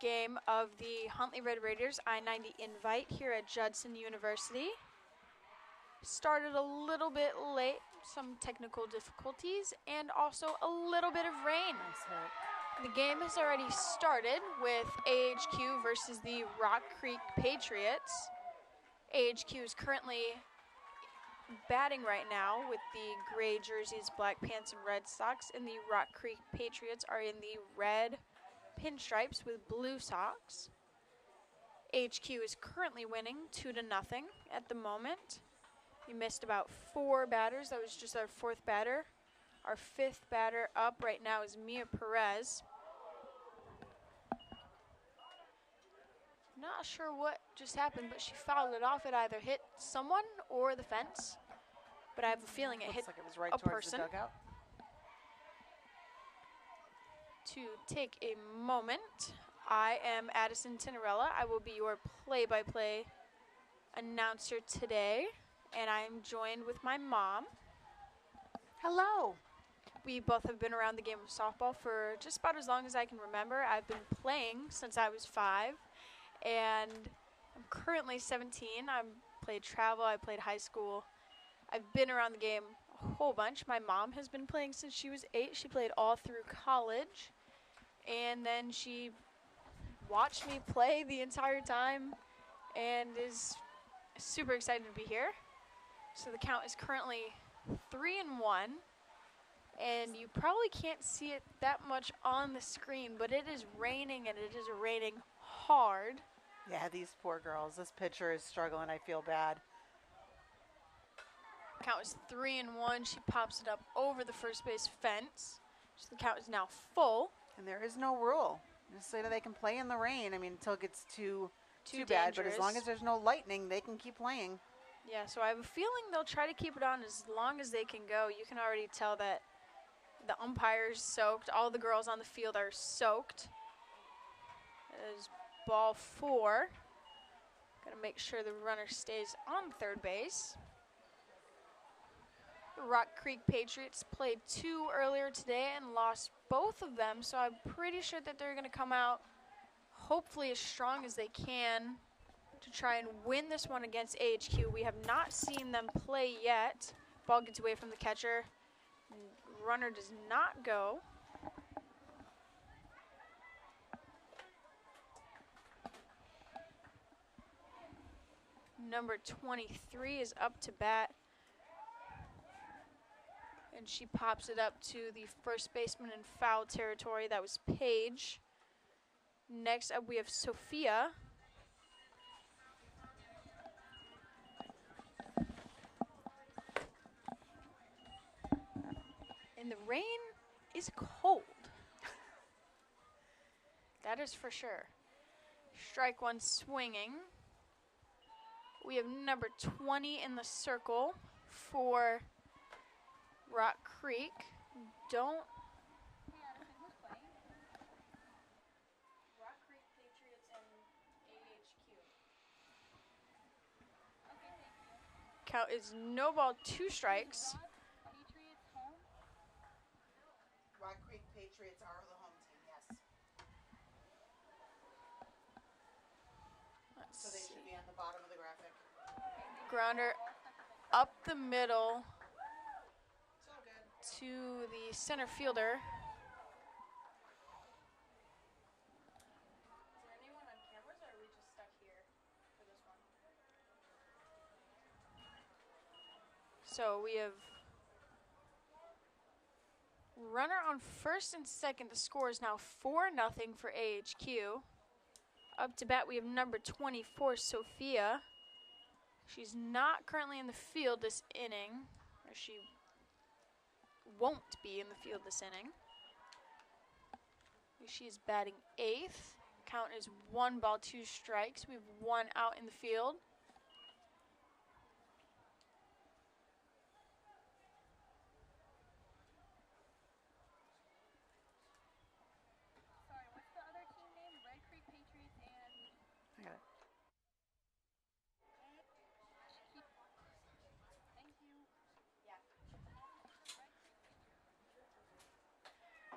game of the Huntley Red Raiders I-90 invite here at Judson University. Started a little bit late, some technical difficulties, and also a little bit of rain. Nice hit. The game has already started with AHQ versus the Rock Creek Patriots. AHQ is currently batting right now with the gray jerseys, black pants, and red socks, and the Rock Creek Patriots are in the red pinstripes with blue socks. AHQ is currently winning 2-0 at the moment. We missed about 4 batters. That was just our 4th batter. Our 5th batter up right now is Mia Perez. Not sure what just happened, but she fouled it off. It either hit someone or the fence, but I have a feeling it hit Looks like it was right a towards person. the dugout. To take a moment, I am Addison Tinarella. I will be your play-by-play announcer today, and I'm joined with my mom. Hello. We both have been around the game of softball for just about as long as I can remember. I've been playing since I was 5, and I'm currently 17. I played travel, I played high school. I've been around the game a whole bunch. My mom has been playing since she was 8. She played all through college, and then she watched me play the entire time and is super excited to be here. So the count is currently 3-1, and you probably can't see it that much on the screen, but it is raining, and it is raining hard. Yeah, these poor girls. This pitcher is struggling. I feel bad. Count is 3-1. She pops it up over the first base fence. So the count is now full. And there is no rule. Just say that they can play in the rain. I mean, until it gets too bad. But as long as there's no lightning, they can keep playing. Yeah, so I have a feeling they'll try to keep it on as long as they can go. You can already tell that the umpire's soaked. All the girls on the field are soaked. That is ball 4. Gotta make sure the runner stays on third base. The Rock Creek Patriots played 2 earlier today and lost both of them, so I'm pretty sure that they're going to come out hopefully as strong as they can to try and win this one against AHQ. We have not seen them play yet. Ball gets away from the catcher. Runner does not go. Number 23 is up to bat, and she pops it up to the first baseman in foul territory. That was Paige. Next up, we have Sophia. And the rain is cold. That is for sure. Strike 1 swinging. We have number 20 in the circle for Rock Creek. Rock Creek Patriots and AHQ. Count is no ball, 2 strikes. Rock Creek Patriots are the home team, yes. So they should be on the bottom of the graphic. Grounder up the middle It's all good. to the center fielder. Is there anyone on cameras, or are we just stuck here for this one? So we have runner on first and second. The score is now 4-0 for AHQ. Up to bat, we have number 24, Sophia. She's not currently in the field this inning, or she won't be in the field this inning. She is batting 8th. Count is 1 ball, 2 strikes. We have 1 out in the field. Sorry, what's the other team name? Red Creek Patriots and... I got it. Thank you.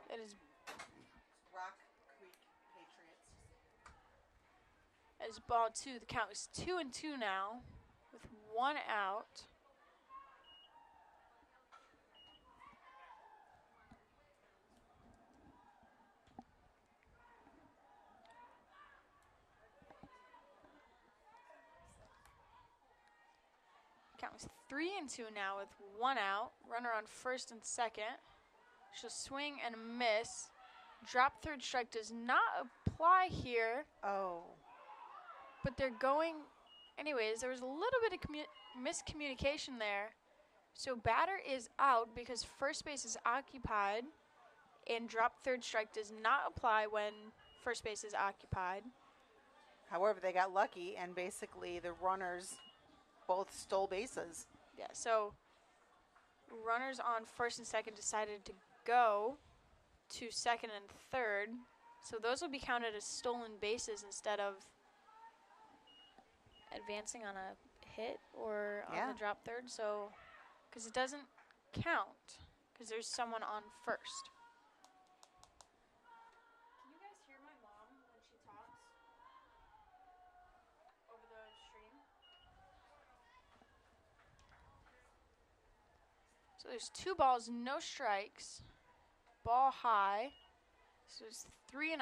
That is Rock Creek Patriots. as ball 2. The count is 2-2 now with 1 out. Count is 3-2 now with 1 out. Runner on first and second. She'll swing and miss. Drop third strike does not apply here. Oh. But they're going anyways. There was a little bit of miscommunication there. So batter is out because first base is occupied, and drop third strike does not apply when first base is occupied. However, they got lucky, and basically the runners both stole bases. Yeah, so runners on first and second decided to go to second and third. So those will be counted as stolen bases instead of advancing on a hit or on the drop third. So, because it doesn't count because there's someone on first. Can you guys hear my mom when she talks over the stream? So there's 2 balls, no strikes. Ball high. So it's 3-0. Your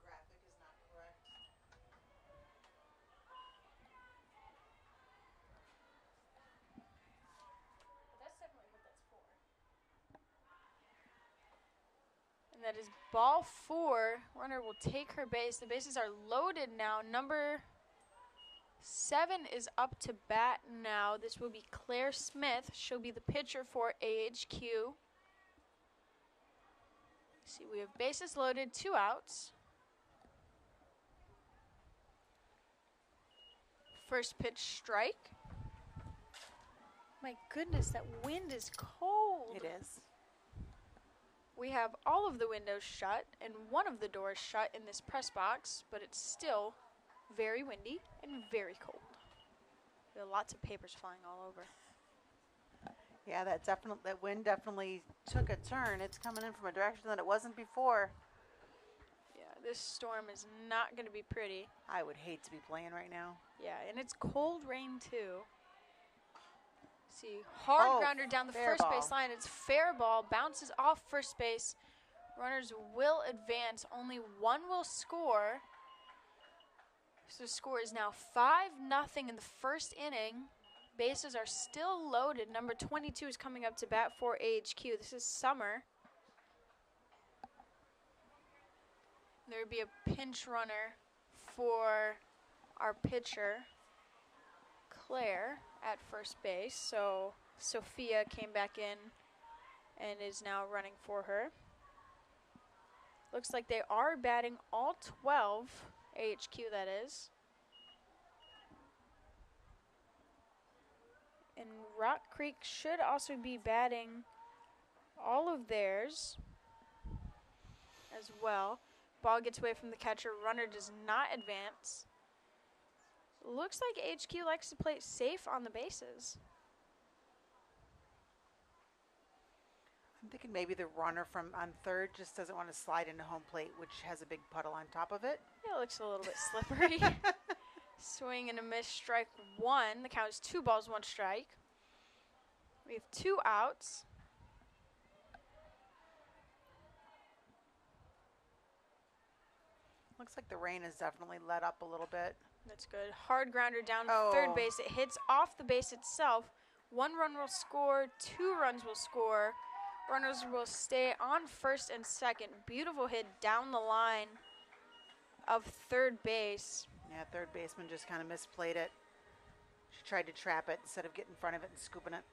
graphic is not correct. That's definitely what that's for. And that is ball 4. Runner will take her base. The bases are loaded now. Number 7 is up to bat now. This will be Claire Smith. She'll be the pitcher for AHQ. See, we have bases loaded, 2 outs. First pitch strike. My goodness, that wind is cold. It is. We have all of the windows shut and one of the doors shut in this press box, but it's still very windy and very cold. There are lots of papers flying all over. Yeah, that wind definitely took a turn. It's coming in from a direction that it wasn't before. Yeah, this storm is not going to be pretty. I would hate to be playing right now. Yeah, and it's cold rain too. See, hard grounder down the first base line. It's fair ball, bounces off first base. Runners will advance. Only one will score. So the score is now 5-0 in the first inning. Bases are still loaded. Number 22 is coming up to bat for AHQ. This is Summer. There would be a pinch runner for our pitcher, Claire, at first base. So Sophia came back in and is now running for her. Looks like they are batting all 12. AHQ, that is. And Rock Creek should also be batting all of theirs as well. Ball gets away from the catcher. Runner does not advance. Looks like AHQ likes to play it safe on the bases. I'm thinking maybe the runner from on third just doesn't want to slide into home plate, which has a big puddle on top of it. Yeah, it looks a little bit slippery. Swing and a miss, strike 1. The count is 2 balls, 1 strike. We have 2 outs. Looks like the rain has definitely let up a little bit. That's good. Hard grounder down third base. It hits off the base itself. 1 run will score, 2 runs will score. Runners will stay on first and second. Beautiful hit down the line of third base. Yeah, third baseman just kind of misplayed it. She tried to trap it instead of getting in front of it and scooping it.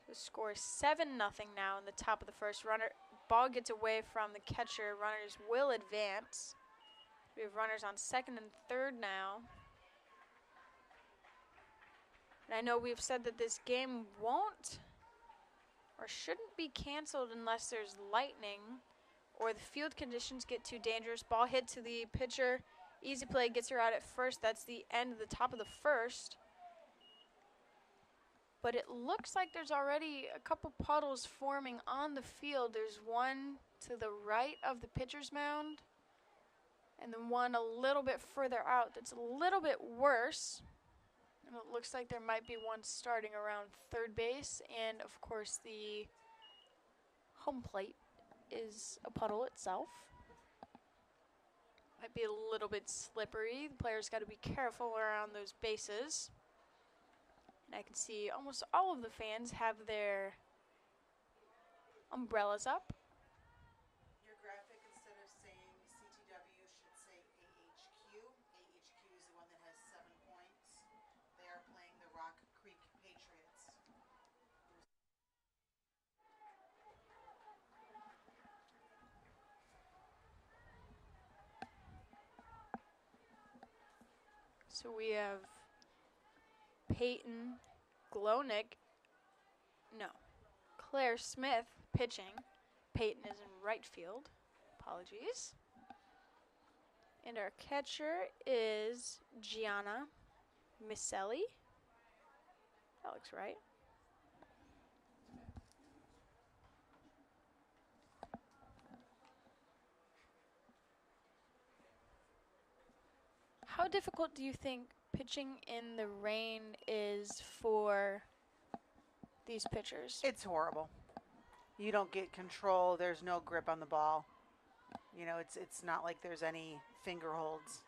The score is 7-0 now in the top of the first. Ball gets away from the catcher. Runners will advance. We have runners on second and third now. And I know we've said that this game won't or shouldn't be canceled unless there's lightning or the field conditions get too dangerous. Ball hit to the pitcher Easy play gets her out at first. That's the end of the top of the first. But it looks like there's already a couple puddles forming on the field. There's one to the right of the pitcher's mound, and then one a little bit further out that's a little bit worse. And it looks like there might be one starting around third base, and of course the home plate is a puddle itself. Might be a little bit slippery. The players got to be careful around those bases. And I can see almost all of the fans have their umbrellas up. Your graphic, instead of saying CTW, should say AHQ. AHQ is the one that has 7 points. They are playing the Rock Creek Patriots. So we have Peyton Claire Smith pitching. Peyton is in right field. Apologies. And our catcher is Gianna Miselli. That looks right. How difficult do you think pitching in the rain is for these pitchers? It's horrible. You don't get control. There's no grip on the ball. You know, it's not like there's any finger holds.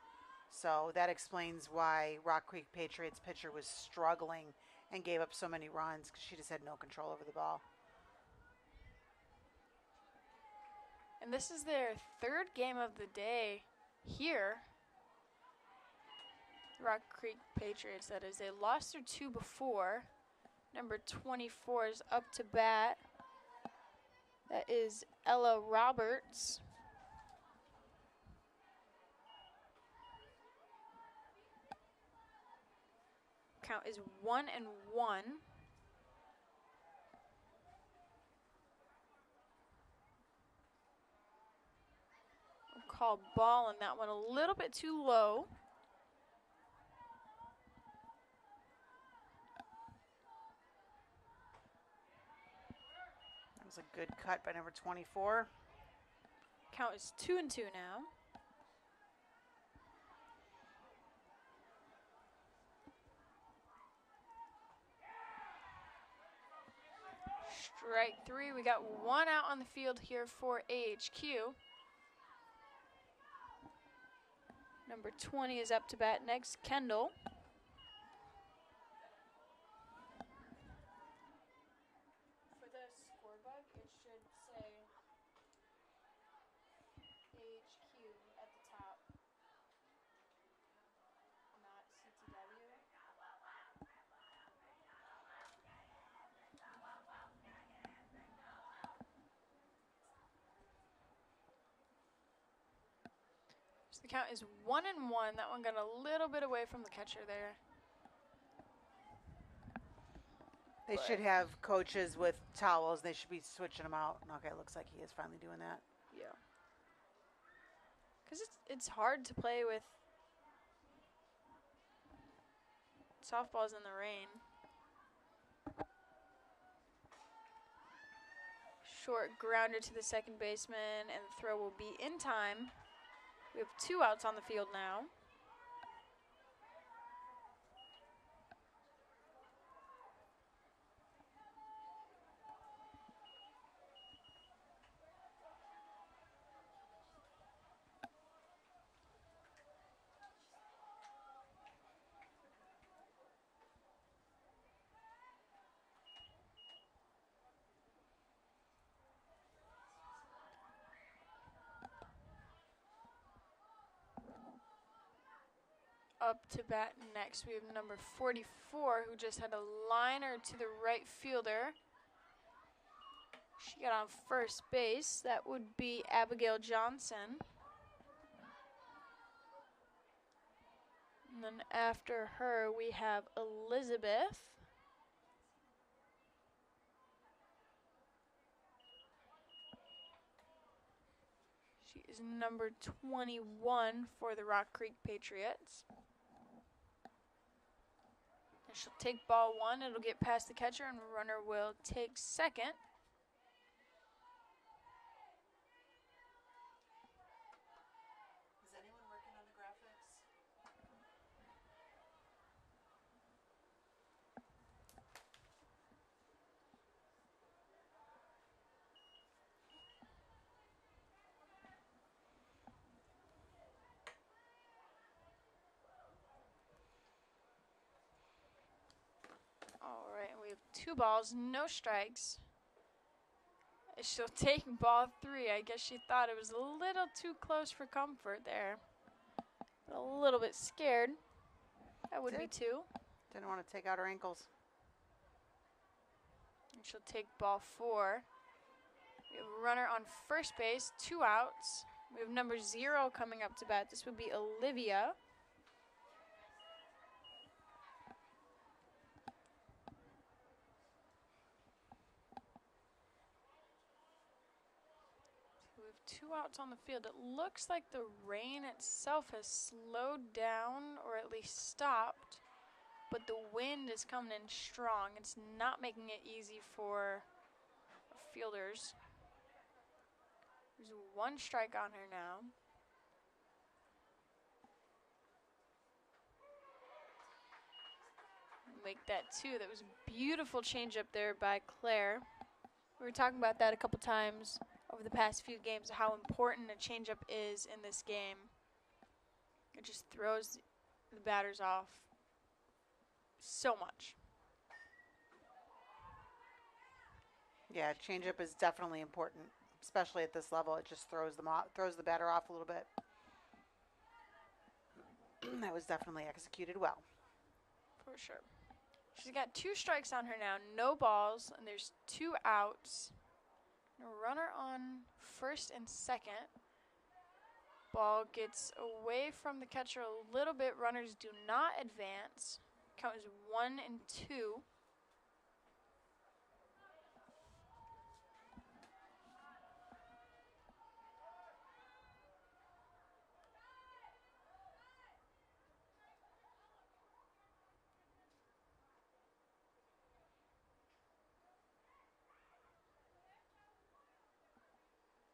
So that explains why Rock Creek Patriots pitcher was struggling and gave up so many runs, because she just had no control over the ball. And this is their third game of the day here. Rock Creek Patriots, that is. They lost their 2 before. Number 24 is up to bat. That is Ella Roberts. Count is 1-1. We'll call ball on that one, a little bit too low. That was a good cut by number 24. Count is 2-2 now. Strike 3. We got 1 out on the field here for AHQ. Number 20 is up to bat next, Kendall. For the score bug, it should say AHQ at the top, not CTW. So the count is 1-1. That one got a little bit away from the catcher there. They should have coaches with towels. They should be switching them out. Okay, looks like he is finally doing that. Yeah. Because it's hard to play with softballs in the rain. Short grounder to the second baseman, and the throw will be in time. We have 2 outs on the field now. Up to bat next, we have number 44, who just had a liner to the right fielder. She got on first base. That would be Abigail Johnson. And then after her, we have Elizabeth. She is number 21 for the Rock Creek Patriots. And she'll take ball 1. It'll get past the catcher, and runner will take second. Is anyone working on the graphics? All right, we have 2 balls, no strikes. She'll take ball 3. I guess she thought it was a little too close for comfort there. A little bit scared. That would be 2. Didn't want to take out her ankles. And she'll take ball 4. We have a runner on first base, 2 outs. We have number 0 coming up to bat. This would be Olivia. So we have 2 outs on the field. It looks like the rain itself has slowed down or at least stopped, but the wind is coming in strong. It's not making it easy for fielders. There's 1 strike on her now. Make that 2. That was a beautiful changeup there by Claire. We were talking about that a couple times over the past few games, how important a changeup is in this game. It just throws the batters off so much. Yeah, changeup is definitely important, especially at this level. It just throws them off, throws the batter off a little bit. That was definitely executed well. For sure. She's got 2 strikes on her now, no balls, and there's 2 outs. And a runner on first and second. Ball gets away from the catcher a little bit. Runners do not advance. Count is 1 and 2.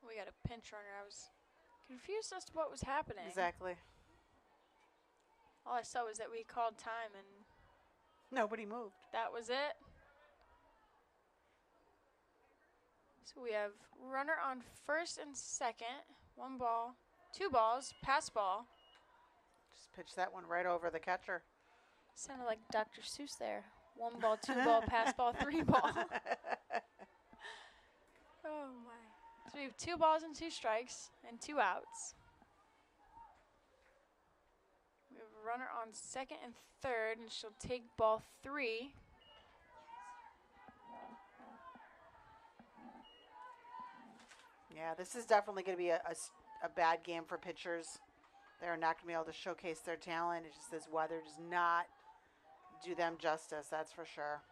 We got a pinch runner. I was confused as to what was happening. Exactly. All I saw was that we called time and Nobody moved. that was it. So we have runner on first and second. 1 ball, 2 balls, pass ball. Just pitch that one right over the catcher. Sounded like Dr. Seuss there. 1 ball, 2 ball, pass ball, 3 ball. Oh my. So we have 2 balls and 2 strikes and 2 outs. We have a runner on second and third, and she'll take ball 3. Yeah, this is definitely going to be a bad game for pitchers. They're not going to be able to showcase their talent. It's just this weather does not do them justice, that's for sure.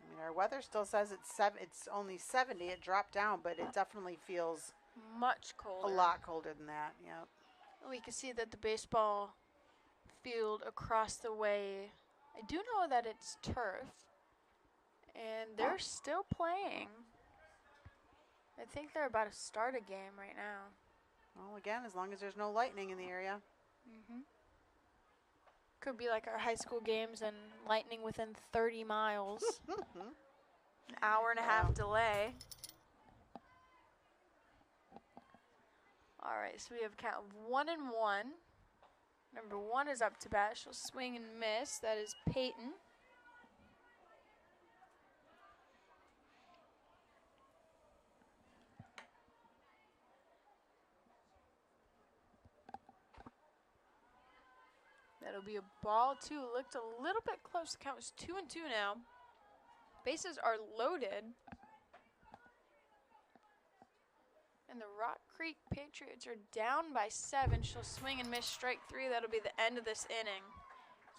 I mean, our weather still says it's only 70. It dropped down, but it definitely feels Much colder. a lot colder than that. Yep. We can see that the baseball field across the way, I do know that it's turf, and they're still playing. I think they're about to start a game right now. Well, again, as long as there's no lightning in the area. Could be like our high school games and lightning within 30 miles. An hour and a half delay. All right, so we have a count of 1 and 1. Number 1 is up to bat. She'll swing and miss. That is Peyton. That'll be a ball 2. Looked a little bit close. The count was 2 and 2 now. Bases are loaded. And the Rock Creek Patriots are down by 7. She'll swing and miss strike 3. That'll be the end of this inning.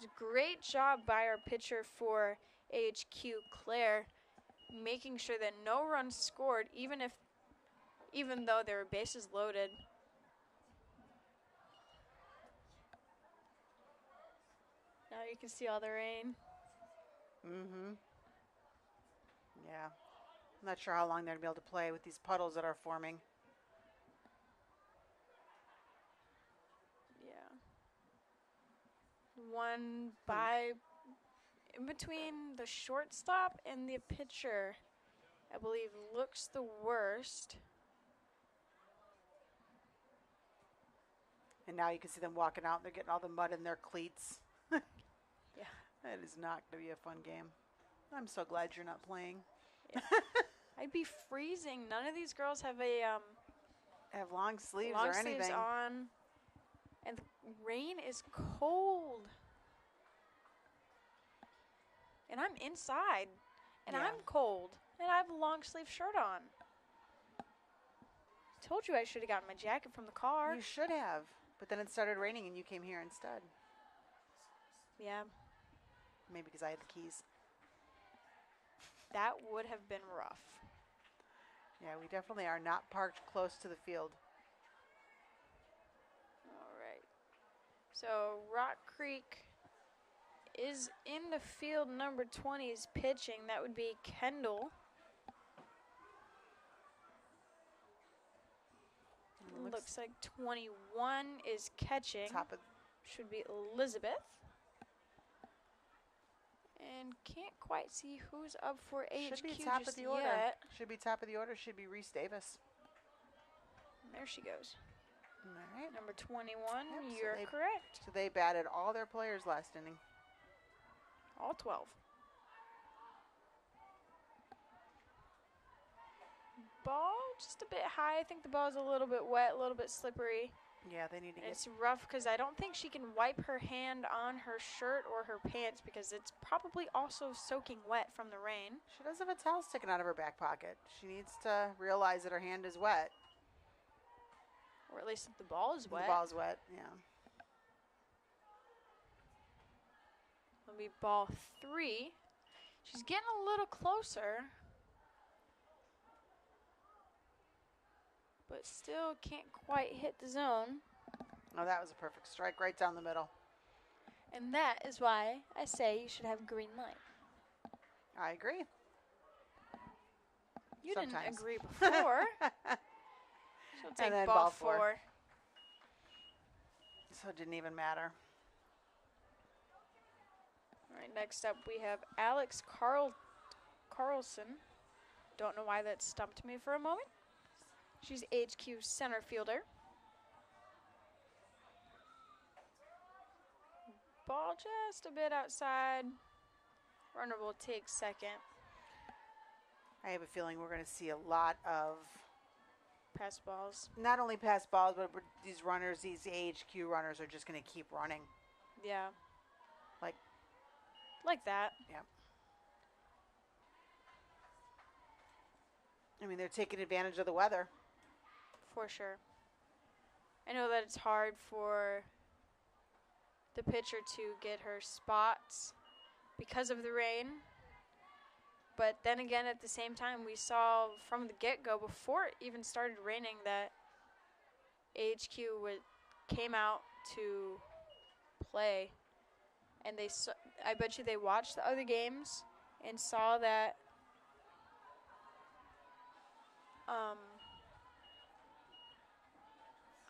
It was a great job by our pitcher for AHQ, Claire. making sure that no runs scored, even though there were bases loaded. Now you can see all the rain. Mm-hmm. Yeah. I'm not sure how long they're going to be able to play with these puddles that are forming. Yeah. One by in between the shortstop and the pitcher, I believe, looks the worst. And now you can see them walking out. They're getting all the mud in their cleats. Yeah. That is not going to be a fun game. I'm so glad you're not playing. Yeah. I'd be freezing. None of these girls have a Have long sleeves long or sleeves anything. on, and the rain is cold. And I'm inside, and Yeah. I'm cold, and I have a long sleeve shirt on. Told you I should have gotten my jacket from the car. You should have. But then it started raining and you came here instead. Yeah, Maybe because I had the keys. that would have been rough. Yeah, we definitely are not parked close to the field. All right. So Rock Creek is in the field. Number 20 is pitching. That would be Kendall. Looks like 21 is catching. Top of Should be Elizabeth. And can't quite see who's up for AHQ should be top just of the order. yet. Should be top of the order. Should be Reese Davis. There she goes. All right. Number 21, Yep, so you're they- correct. So they batted all their players last inning. All 12. Ball just a bit high. I think the ball's a little bit wet, a little bit slippery. Yeah, they need to get. It's rough because I don't think she can wipe her hand on her shirt or her pants because it's probably also soaking wet from the rain. She does have a towel sticking out of her back pocket. She needs to realize that her hand is wet. Or at least if the ball is wet. The ball's wet. Yeah. It'll be ball 3. She's getting a little closer. But still can't quite hit the zone. Oh, that was a perfect strike right down the middle. And that is why I say you should have green light. I agree. You Sometimes. didn't agree before. She'll take then ball ball 4. 4. So it didn't even matter. All right, next up we have Alex Carlson. Don't know why that stumped me for a moment. She's HQ center fielder. Ball just a bit outside. Runner will take second. I have a feeling we're going to see a lot of Pass balls. not only pass balls, but these runners, these AHQ runners, are just going to keep running. Yeah. Like that. Yeah. I mean, they're taking advantage of the weather. For sure. I know that it's hard for the pitcher to get her spots because of the rain. But then again, at the same time, we saw from the get-go, before it even started raining, that AHQ came out to play. And I bet you they watched the other games and saw that oh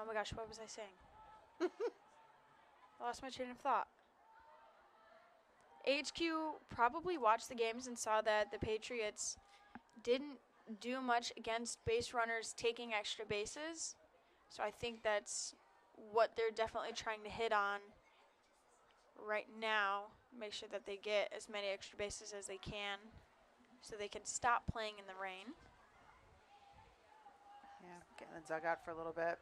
my gosh, what was I saying? I lost my train of thought. HQ probably watched the games and saw that the Patriots didn't do much against base runners taking extra bases. So I think that's what they're definitely trying to hit on right now. Make sure that they get as many extra bases as they can so they can stop playing in the rain. Yeah, getting the dugout for a little bit.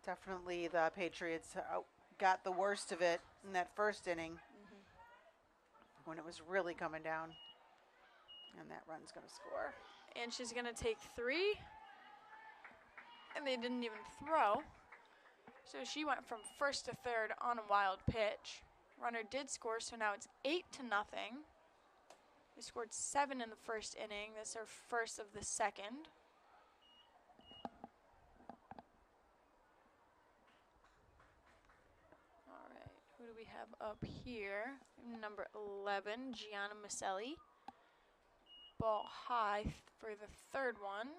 Definitely the Patriots got the worst of it in that first inning when it was really coming down. And that run's going to score. And she's going to take 3. And they didn't even throw. So she went from first to third on a wild pitch. Runner did score, so now it's 8-0. We scored 7 in the first inning. This is our first of the second. All right, who do we have up here? Number 11, Gianna Maselli. Ball high for the third one.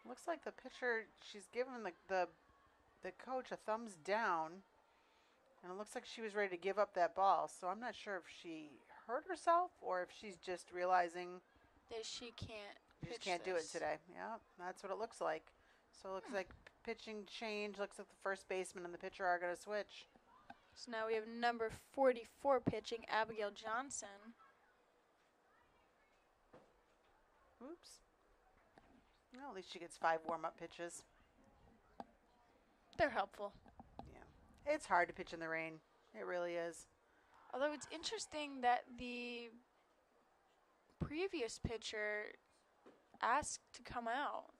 Looks like the pitcher, she's giving the coach a thumbs down, and it looks like she was ready to give up that ball. So I'm not sure if she hurt herself or if she's just realizing that she can't she just pitch can't do it this. today. Yeah, that's what it looks like. So it looks like pitching change. Looks like the first baseman and the pitcher are going to switch. So now we have number 44 pitching, Abigail Johnson. Oops. Well, at least she gets 5 warm-up pitches. They're helpful. Yeah. It's hard to pitch in the rain. It really is. Although it's interesting that the previous pitcher asked to come out.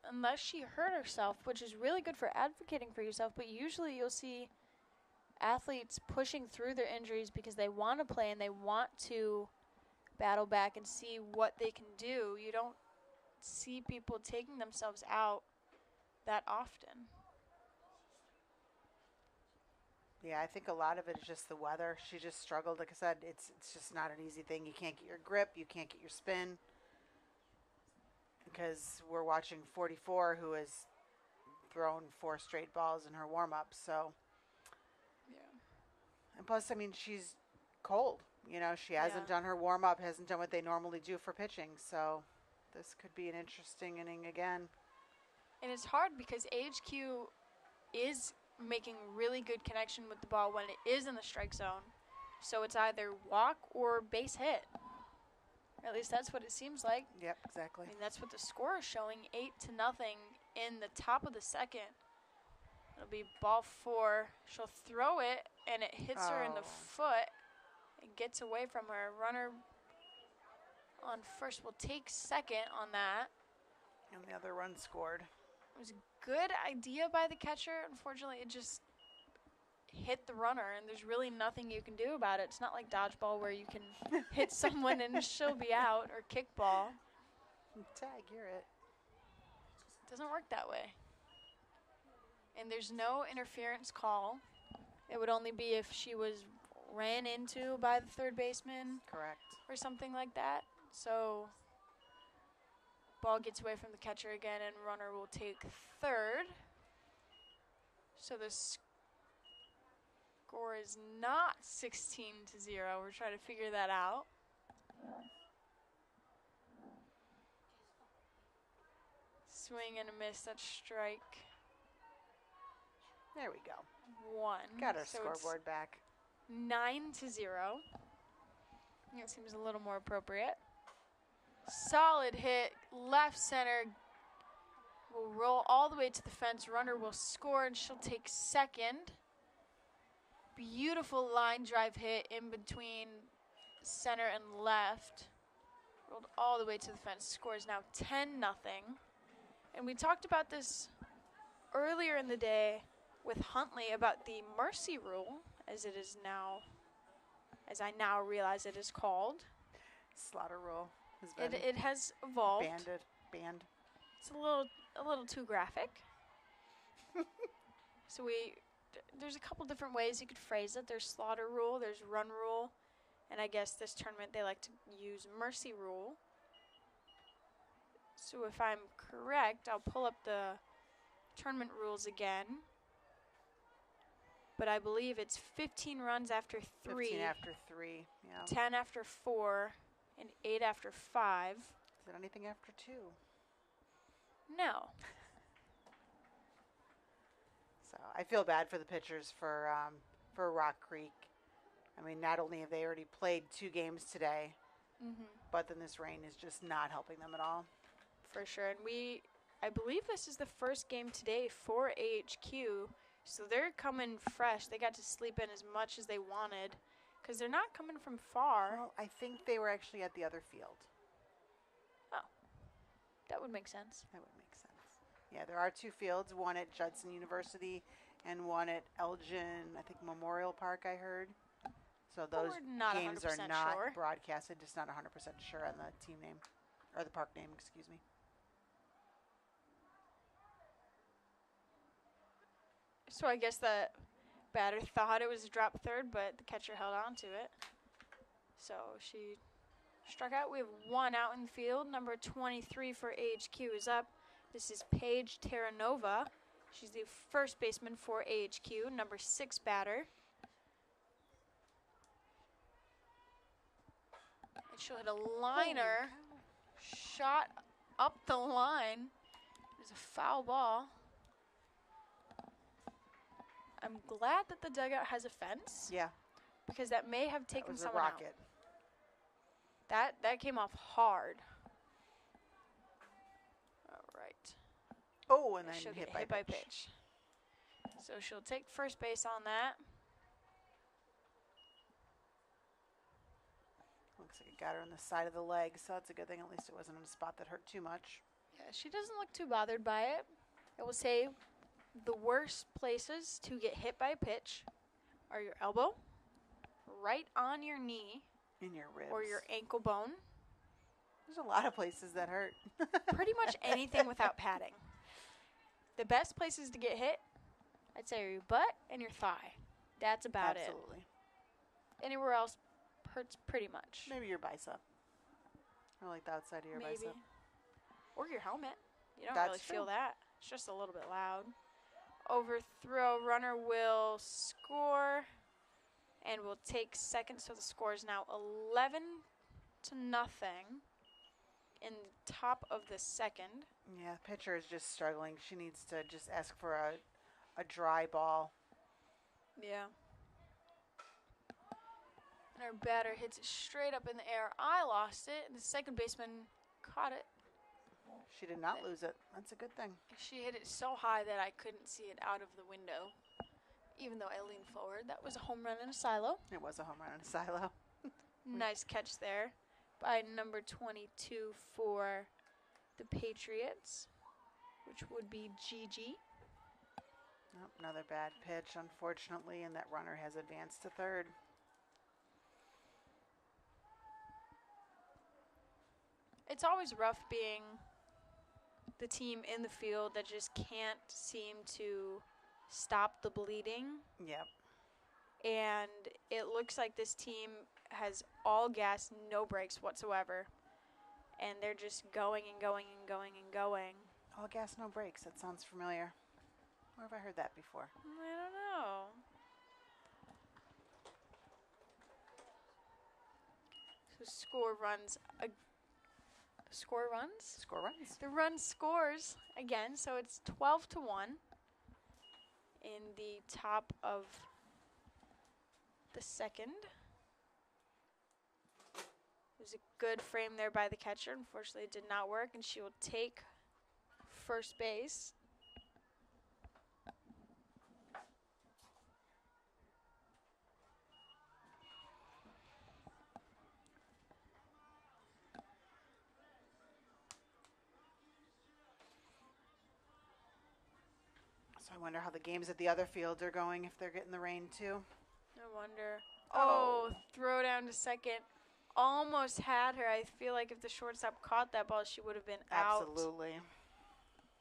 Unless she hurt herself, which is really good for advocating for yourself, but usually you'll see athletes pushing through their injuries because they want to play and they want to battle back and see what they can do. You don't see people taking themselves out that often. Yeah, I think a lot of it is just the weather. She just struggled. Like I said, it's just not an easy thing. You can't get your grip. You can't get your spin. Because we're watching 44, who has thrown 4 straight balls in her warm-up. So, Yeah. and plus, I mean, she's cold. You know, she hasn't done her warm-up, hasn't done what they normally do for pitching. So this could be an interesting inning again. And it's hard because AHQ is making really good connection with the ball when it is in the strike zone. So it's either walk or base hit. At least that's what it seems like. Yep, exactly. I mean, that's what the score is showing, 8-0 in the top of the second. It'll be ball 4. She'll throw it, and it hits her in the foot. It gets away from her. Runner on first will take second on that. And the other run scored. It was a good idea by the catcher. Unfortunately, it just hit the runner, and there's really nothing you can do about it. It's not like dodgeball where you can hit someone and she'll be out, or kickball. Tag, you're it. It doesn't work that way. And there's no interference call. It would only be if she was ran into by the third baseman Correct. or something like that. So ball gets away from the catcher again, and runner will take third. So the score is not 16-0. We're trying to figure that out. Swing and a miss. That's strike There we go. 1. Got our So scoreboard back. 9-0. That seems a little more appropriate. Solid hit, left center. Will roll all the way to the fence. Runner will score, and she'll take second. Beautiful line drive hit in between center and left. Rolled all the way to the fence. Score is now 10-0. And we talked about this earlier in the day with Huntley about the mercy rule, as it is now, as I now realize it is called. Slaughter rule has been It has evolved. banned. It's a little too graphic. So there's a couple different ways you could phrase it. There's slaughter rule, there's run rule, and I guess this tournament they like to use mercy rule. So if I'm correct, I'll pull up the tournament rules again. But I believe it's 15 runs after 3. 15 after 3, yeah. 10 after 4, and 8 after 5. Is it anything after 2? No. So I feel bad for the pitchers for Rock Creek. I mean, not only have they already played 2 games today, but then this rain is just not helping them at all. For sure. And I believe this is the first game today for AHQ. So they're coming fresh. They got to sleep in as much as they wanted because they're not coming from far. Well, I think they were actually at the other field. Oh, that would make sense. That would make sense. Yeah, there are 2 fields, one at Judson University and one at Elgin, I think Memorial Park, I heard. So those we're not games are 100% not sure. broadcasted, just not 100% sure on the team name, or the park name, excuse me. So I guess the batter thought it was a drop third, but the catcher held on to it. So she struck out. We have 1 out in the field. Number 23 for AHQ is up. This is Paige Terranova. She's the first baseman for AHQ, number 6 batter. And she'll hit a liner, shot up the line. It's a foul ball. I'm glad that the dugout has a fence. Yeah. Because that may have That taken was a someone rocket. out. That came off hard. All right. Oh, and then She'll hit get by hit pitch. by pitch. So she'll take first base on that. Looks like it got her on the side of the leg, so that's a good thing. At least it wasn't in a spot that hurt too much. Yeah, she doesn't look too bothered by it. I will say the worst places to get hit by a pitch are your elbow, right on your knee, In your ribs. or your ankle bone. There's a lot of places that hurt. Pretty much anything without padding. The best places to get hit, I'd say, are your butt and your thigh. That's about Absolutely. it. Anywhere else hurts pretty much. Maybe your bicep. Or like the outside of your Maybe. bicep. Or your helmet. You don't That's really feel true. that. It's just a little bit loud. Overthrow, runner will score and will take second. So the score is now 11-0 in the top of the second. Yeah, pitcher is just struggling. She needs to just ask for a dry ball. Yeah. And our batter hits it straight up in the air. I lost it, and the second baseman caught it. She did not lose it. That's a good thing. She hit it so high that I couldn't see it out of the window, even though I leaned forward. That was a home run in a silo. It was a home run in a silo. Nice catch there by number 22 for the Patriots, which would be Gigi. Nope, another bad pitch, unfortunately, and that runner has advanced to third. It's always rough being the team in the field that just can't seem to stop the bleeding. Yep. And it looks like this team has all gas, no brakes whatsoever. And they're just going and going and going and going. All gas, no brakes. That sounds familiar. Where have I heard that before? I don't know. So score runs. Score runs? Score runs. The run scores again, so it's 12-1 in the top of the second. It was a good frame there by the catcher. Unfortunately, it did not work, and she will take first base. So I wonder how the games at the other fields are going, if they're getting the rain too. I wonder. Oh, throw down to second. Almost had her. I feel like if the shortstop caught that ball, she would have been out. Absolutely.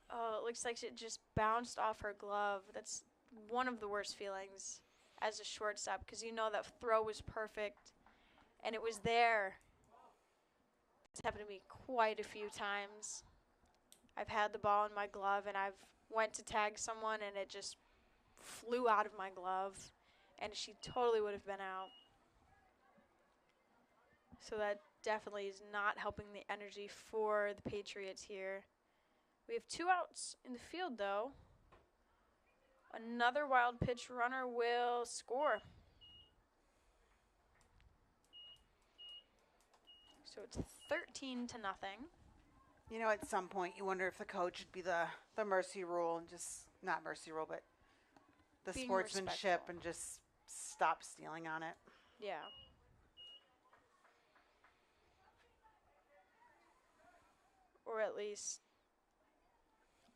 Oh, it looks like it just bounced off her glove. That's one of the worst feelings as a shortstop, because you know that throw was perfect, and it was there. It's happened to me quite a few times. I've had the ball in my glove, and I've went to tag someone, and it just flew out of my glove, and she totally would have been out. So that definitely is not helping the energy for the Patriots here. We have 2 outs in the field, though. Another wild pitch runner will score. So it's 13-0. You know, at some point you wonder if the coach should be the mercy rule and just, not mercy rule, but the Being sportsmanship respectful. and just stop stealing on it. Yeah. Or at least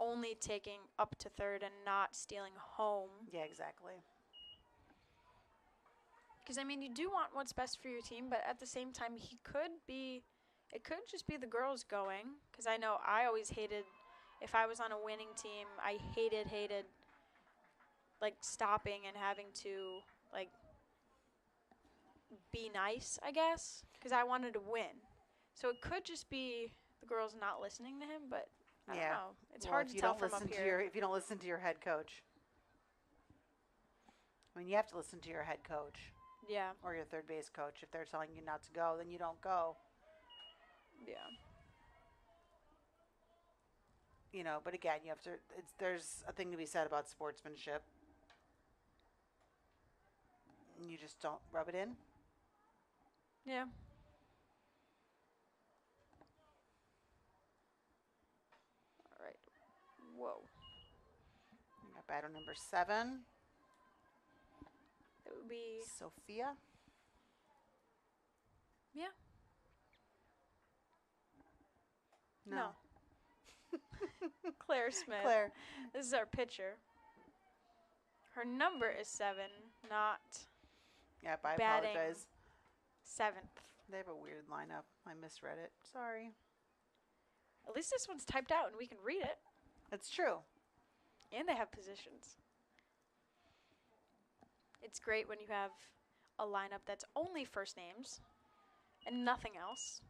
only taking up to third and not stealing home. Yeah, exactly. Because, I mean, you do want what's best for your team, but at the same time, it could just be the girls going. Because I know I always hated, if I was on a winning team, I hated, like, stopping and having to, like, be nice, I guess. Because I wanted to win. So it could just be the girls not listening to him, but I don't know. It's hard to tell from up here. If you don't listen to your head coach. I mean, you have to listen to your head coach. Yeah. Or your third base coach. If they're telling you not to go, then you don't go. Yeah. You know, but again, you have to. There's a thing to be said about sportsmanship. You just don't rub it in. Yeah. All right. Whoa. We got batter number 7. It would be Sophia. Yeah. No. Claire Smith. Claire. This is our pitcher. Her number is 7, not Yep, I batting apologize. 7th. They have a weird lineup. I misread it. Sorry. At least this one's typed out and we can read it. That's true. And they have positions. It's great when you have a lineup that's only first names and nothing else.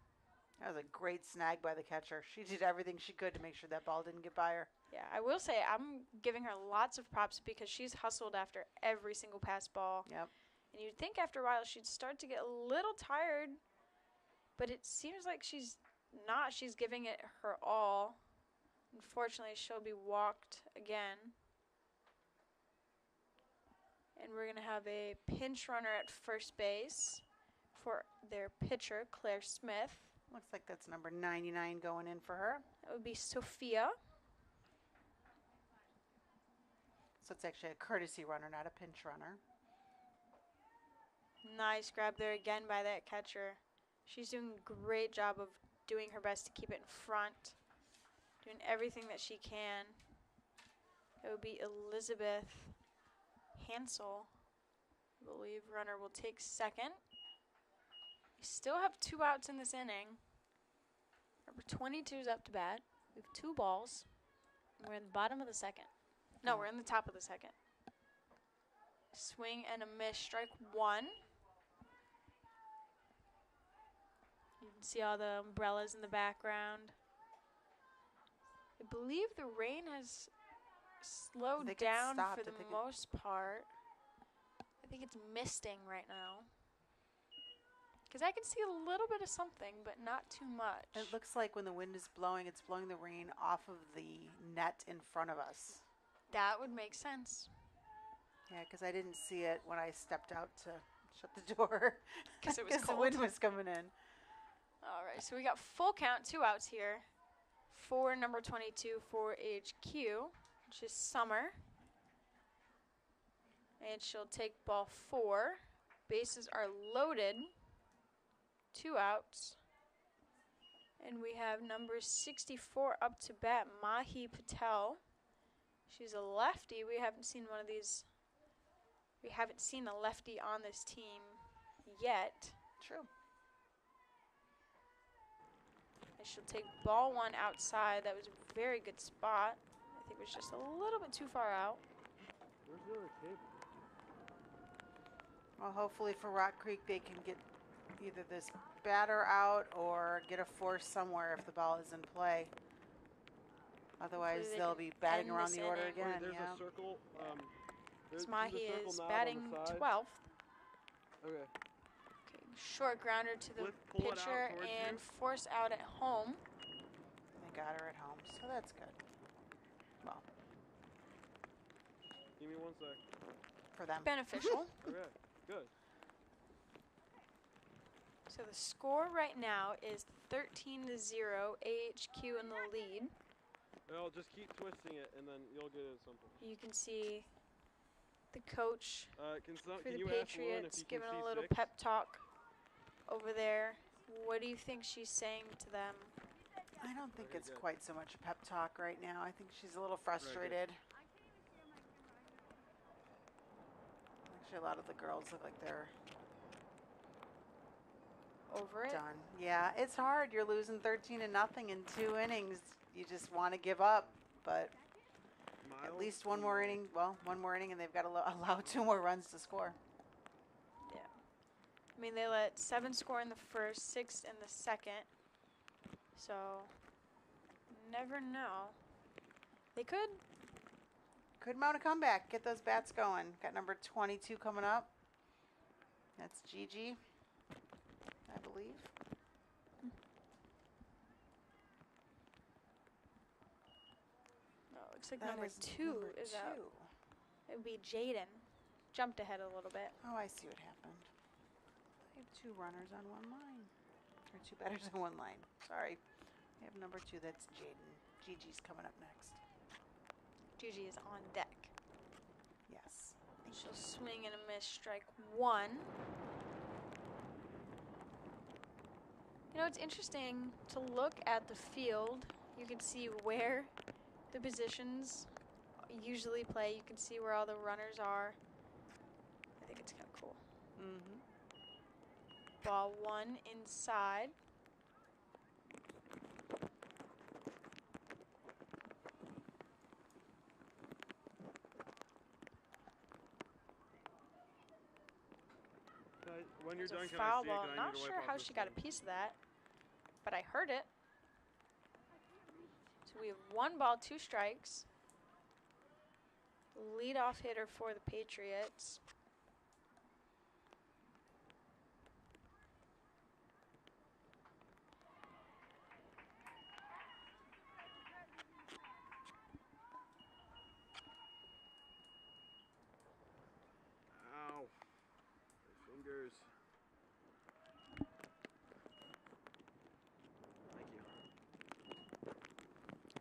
That was a great snag by the catcher. She did everything she could to make sure that ball didn't get by her. Yeah, I will say I'm giving her lots of props because she's hustled after every single pass ball. Yep. And you'd think after a while she'd start to get a little tired, but it seems like she's not. She's giving it her all. Unfortunately, she'll be walked again. And we're going to have a pinch runner at first base for their pitcher, Claire Smith. Looks like that's number 99 going in for her. That would be Sophia. So it's actually a courtesy runner, not a pinch runner. Nice grab there again by that catcher. She's doing a great job of doing her best to keep it in front. Doing everything that she can. It would be Elizabeth Hansel, I believe. Runner will take second. We still have 2 outs in this inning. Number 22 is up to bat. We have 2 balls. And we're in the bottom of the second. No, we're in the top of the second. Swing and a miss. Strike 1. You can see all the umbrellas in the background. I believe the rain has slowed think it down stopped. for the I think most part. I think it's misting right now. Because I can see a little bit of something, but not too much. It looks like when the wind is blowing, it's blowing the rain off of the net in front of us. That would make sense. Yeah, because I didn't see it when I stepped out to shut the door. Because it was the cold. wind was coming in. All right, so we got full count, 2 outs here for number 22 for AHQ, which is Summer. And she'll take ball 4. Bases are loaded. 2 outs. And we have number 64 up to bat, Mahi Patel. She's a lefty. We haven't seen one of these. We haven't seen a lefty on this team yet. True. And she'll take ball 1 outside. That was a very good spot. I think it was just a little bit too far out. Where's the other table? Well, hopefully for Rock Creek, they can get either this batter out or get a force somewhere if the ball is in play. Otherwise, Hopefully they they'll can be batting end around this the order inning. again. There's Yeah. a circle. There's Mahi the circle is knob batting on the side. 12th. Okay. Okay, short grounder to the Pull it out pitcher towards and you. force out at home. They got her at home, so that's good. Well, Give me 1 sec. for them. Beneficial. Okay. Good. So the score right now is 13-0, AHQ in the lead. Well, just keep twisting it, and then you'll get it at some point. You can see the coach Can for can the you ask Lauren if Patriots you can giving see a little 6? pep talk over there. What do you think she's saying to them? I don't think Very it's good. quite so much pep talk right now. I think she's a little frustrated. Actually, a lot of the girls look like they're Over it. done. Yeah, it's hard. You're losing 13-0 in 2 innings. You just want to give up, but at Miles least one and more Mo. inning. Well, one more inning, and they've got to allow 2 more runs to score. Yeah. I mean, they let 7 score in the first, 6 in the second. So, never know. They could. Could mount a comeback. Get those bats going. Got number 22 coming up. That's Gigi, I believe. Oh, looks like That number is 2 number is out. 2. It would be Jaden. Jumped ahead a little bit. Oh, I see what happened. I have 2 runners on 1 line. Or 2 batters on 1 line. Sorry. I have number 2. That's Jaden. Gigi's coming up next. Gigi is on deck. Yes. She'll swing and a miss, strike 1. You know, it's interesting to look at the field. You can see where the positions usually play. You can see where all the runners are. I think it's kind of cool. Mm-hmm. Ball 1 inside. When you're There's done, a can foul I see it? ball. 'Cause I Not need to wipe sure off how this she got a phone. piece of that, but I heard it. So we have 1 ball, 2 strikes. Leadoff hitter for the Patriots. Ow. My fingers. Thank you.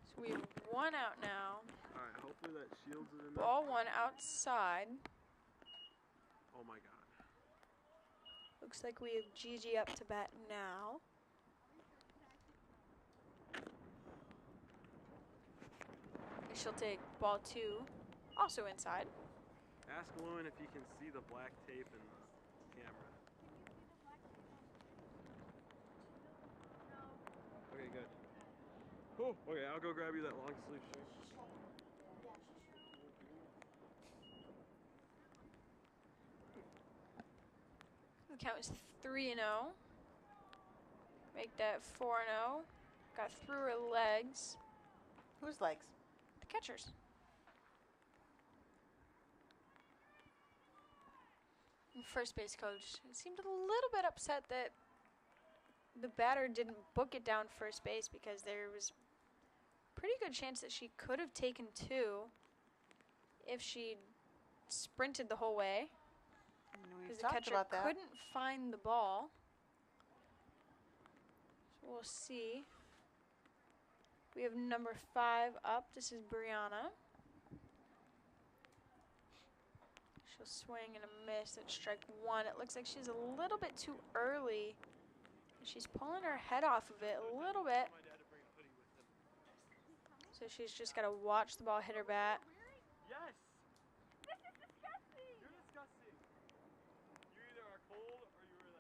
So we have 1 out now. Alright, hopefully that shields it enough. Ball 1 outside. Oh my god. Looks like we have Gigi up to bat now. And she'll take ball 2, also inside. Ask Lewin if you can see the black tape in the camera. Okay, good. Oh, okay, I'll go grab you that long sleeve shirt. The count is 3-0. Make that 4-0. Got through her legs. Whose legs? The catcher's. And first base coach seemed a little bit upset that the batter didn't book it down first base because there was pretty good chance that she could have taken 2 if she sprinted the whole way. We Because the talked catcher about that. couldn't find the ball. So we'll see. We have number 5 up. This is Brianna. She'll swing and a miss at strike 1. It looks like she's a little bit too early. She's pulling her head off of it a little bit. So she's just got to watch the ball hit her bat. Yes! This is disgusting! You're disgusting. You either are cold or you are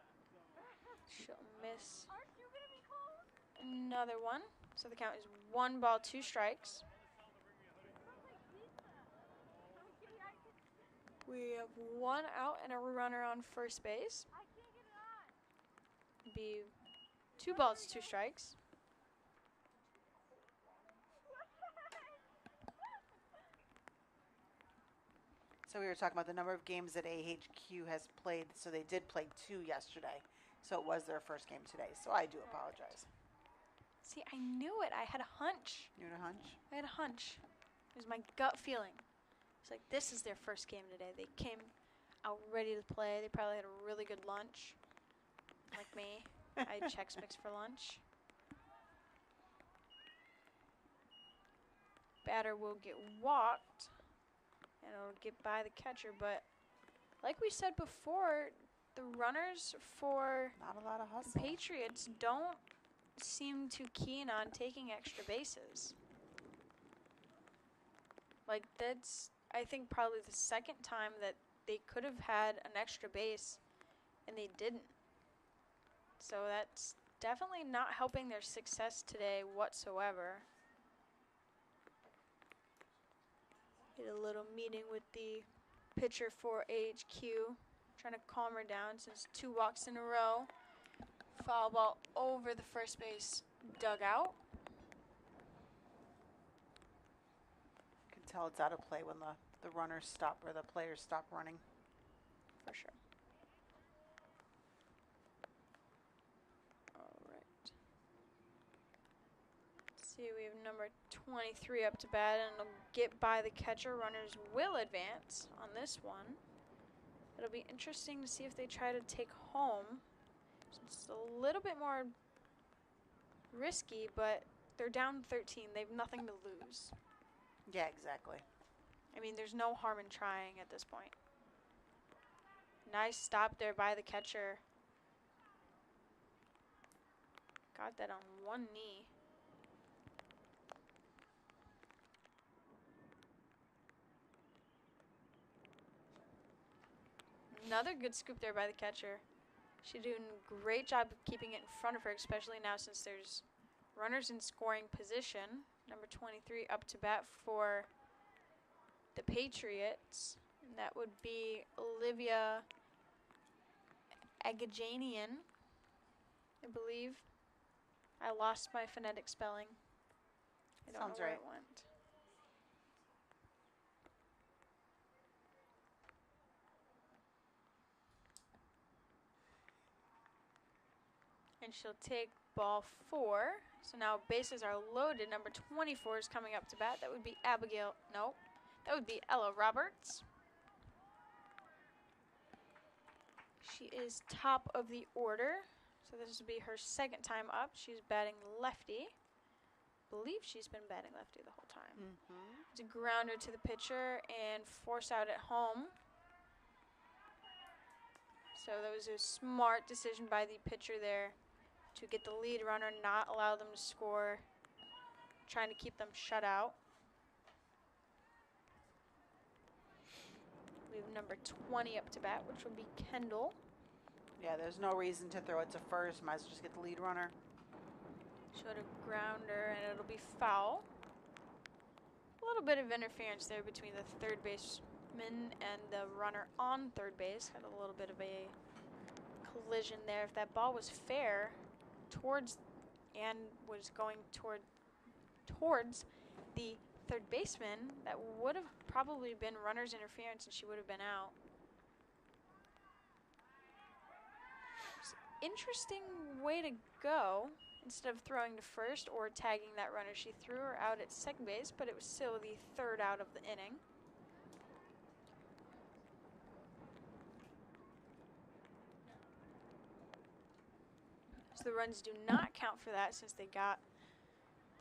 that. She'll miss Aren't you gonna be cold? another one. So the count is 1 ball, 2 strikes. We have 1 out and a runner on first base. I can't get it on. Be 2 balls, 2 strikes. So we were talking about the number of games that AHQ has played. So they did play 2 yesterday. So it was their first game today. So I do apologize. See, I knew it. I had a hunch. You had a hunch? I had a hunch. It was my gut feeling. It's like, this is their first game today. They came out ready to play. They probably had a really good lunch. Like me. I had Chex Mix for lunch. Batter will get walked. And it'll get by the catcher. But like we said before, the runners for Not a lot of the hustle. Patriots seem too keen on taking extra bases. Like, that's, I think, probably the second time that they could have had an extra base and they didn't. So that's definitely not helping their success today whatsoever. Get a little meeting with the pitcher for AHQ, trying to calm her down since 2 walks in a row. Foul ball over the first base dugout. You can tell it's out of play when the runners stop or the players stop running. For sure. All right. Let's see, we have number 23 up to bat, and it'll get by the catcher. Runners will advance on this one. It'll be interesting to see if they try to take home. It's a little bit more risky, but they're down 13. They have nothing to lose. Yeah, exactly. I mean, there's no harm in trying at this point. Nice stop there by the catcher. Got that on one knee. Another good scoop there by the catcher. She's doing a great job of keeping it in front of her, especially now since there's runners in scoring position. Number 23 up to bat for the Patriots. And that would be Olivia Agajanian, I believe. I lost my phonetic spelling. I don't Sounds know where right. it went. And she'll take ball 4. So now bases are loaded. Number 24 is coming up to bat. That would be Abigail. No, that would be Ella Roberts. She is top of the order. So this would be her second time up. She's batting lefty. Believe she's been batting lefty the whole time. Mm-hmm. It's a grounder to the pitcher and force out at home. So that was a smart decision by the pitcher there to get the lead runner, not allow them to score, trying to keep them shut out. We have number 20 up to bat, which will be Kendall. Yeah, there's no reason to throw it to first. Might as well just get the lead runner. Showed a grounder, and it'll be foul. A little bit of interference there between the third baseman and the runner on third base. Had a little bit of a collision there. If that ball was fair towards and was going towards the third baseman, that would have probably been runner's interference and she would have been out. Interesting way to go. Instead of throwing to first or tagging that runner, she threw her out at second base, but it was still the third out of the inning. So the runs do not count for that since they got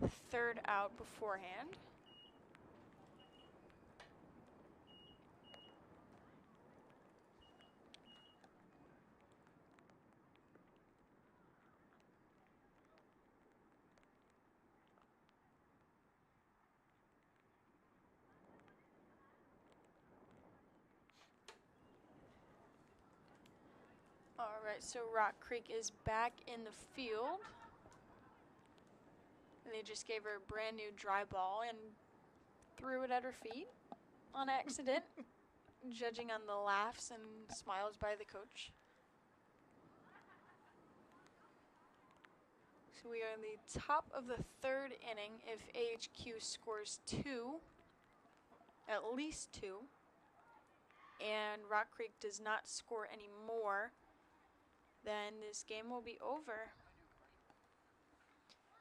the third out beforehand. All right, so Rock Creek is back in the field. And they just gave her a brand new dry ball and threw it at her feet on accident, judging on the laughs and smiles by the coach. So we are in the top of the third inning. If AHQ scores 2, at least 2, and Rock Creek does not score any more, then this game will be over.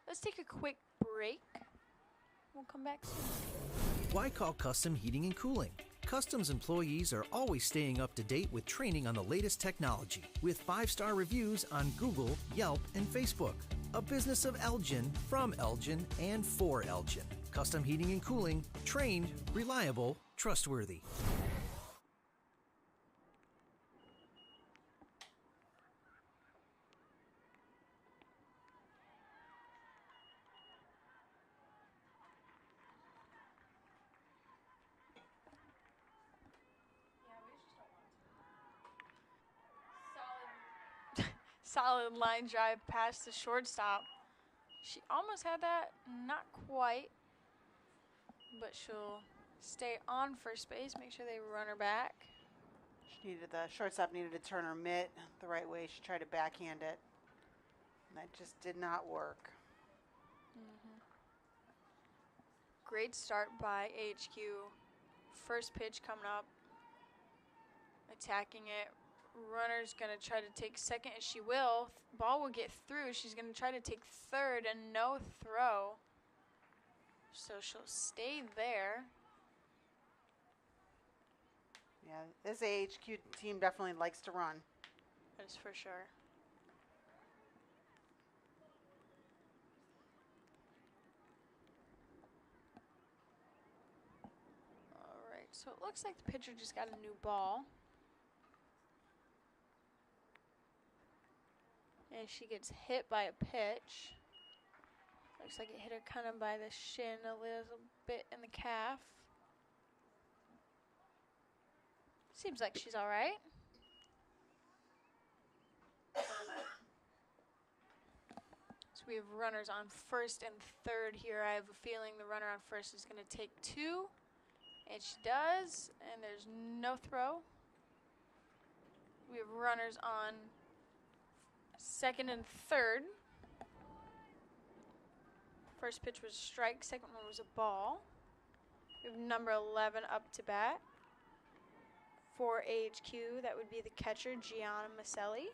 Let's take a quick break. We'll come back soon. Why call Custom Heating and Cooling? Custom's employees are always staying up to date with training on the latest technology, with 5-star reviews on Google, Yelp, and Facebook. A business of Elgin, from Elgin, and for Elgin. Custom Heating and Cooling, trained, reliable, trustworthy. Solid line drive past the shortstop. She almost had that, not quite. But she'll stay on first base, make sure they run her back. The shortstop needed to turn her mitt the right way. She tried to backhand it. And that just did not work. Great start by AHQ. First pitch coming up. Attacking it. Runner's going to try to take second, and she will. Ball will get through. She's going to try to take third, and no throw. So she'll stay there. Yeah, this AHQ team definitely likes to run. That is for sure. All right, so it looks like the pitcher just got a new ball. And she gets hit by a pitch. Looks like it hit her kind of by the shin, a little bit in the calf. Seems like she's all right. So we have runners on first and third here. I have a feeling the runner on first is going to take two. And she does. And there's no throw. We have runners on second and third. First pitch was a strike. Second one was a ball. We have number 11 up to bat. For AHQ, that would be the catcher, Gianna Maselli.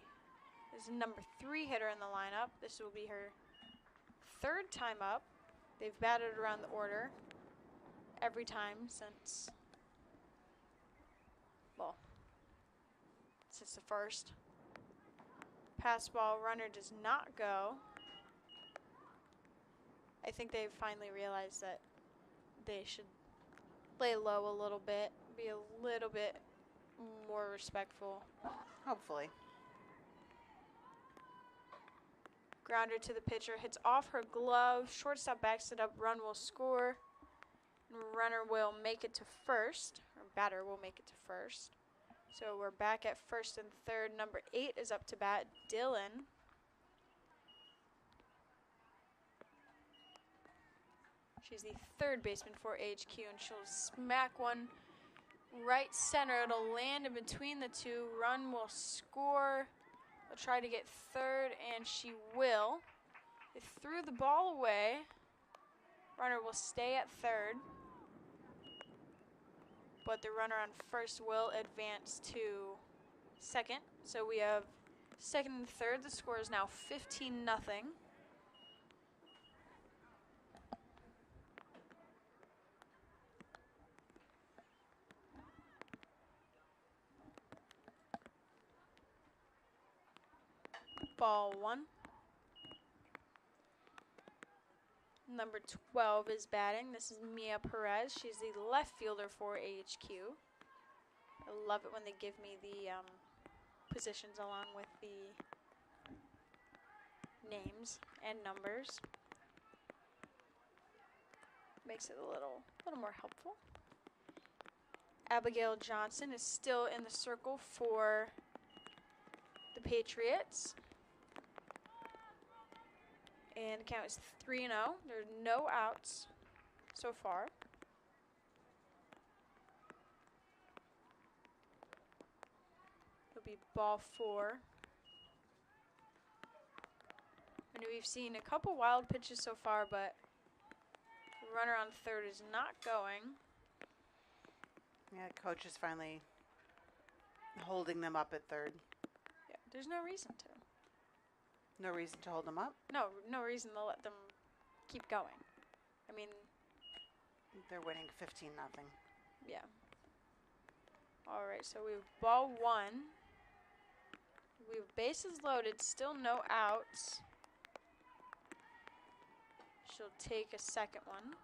This is number 3 hitter in the lineup. This will be her third time up. They've batted around the order every time since the first. Pass ball, runner does not go. I think they've finally realized that they should lay low a little bit, be a little bit more respectful. Hopefully. Grounder to the pitcher, hits off her glove. Shortstop backs it up, run will score. Runner will make it to first, or batter will make it to first. So we're back at first and third. Number 8 is up to bat, Dylan. She's the third baseman for HQ, and she'll smack one right center. It'll land in between the two. Run will score. They'll try to get third, and she will. They threw the ball away. Runner will stay at third. But the runner on first will advance to second. So we have second and third. The score is now 15-0. Ball 1. Number 12 is batting. This is Mia Perez. She's the left fielder for AHQ. I love it when they give me the positions along with the names and numbers. Makes it a little more helpful. Abigail Johnson is still in the circle for the Patriots. And the count is 3-0. There are no outs so far. It'll be ball 4. And we've seen a couple wild pitches so far, but the runner on third is not going. Yeah, coach is finally holding them up at third. Yeah, there's no reason to. No reason to hold them up? No reason to let them keep going. I mean, they're winning 15-0. yeah. All right, so we have ball 1. We have bases loaded, still no outs. She'll take a second one.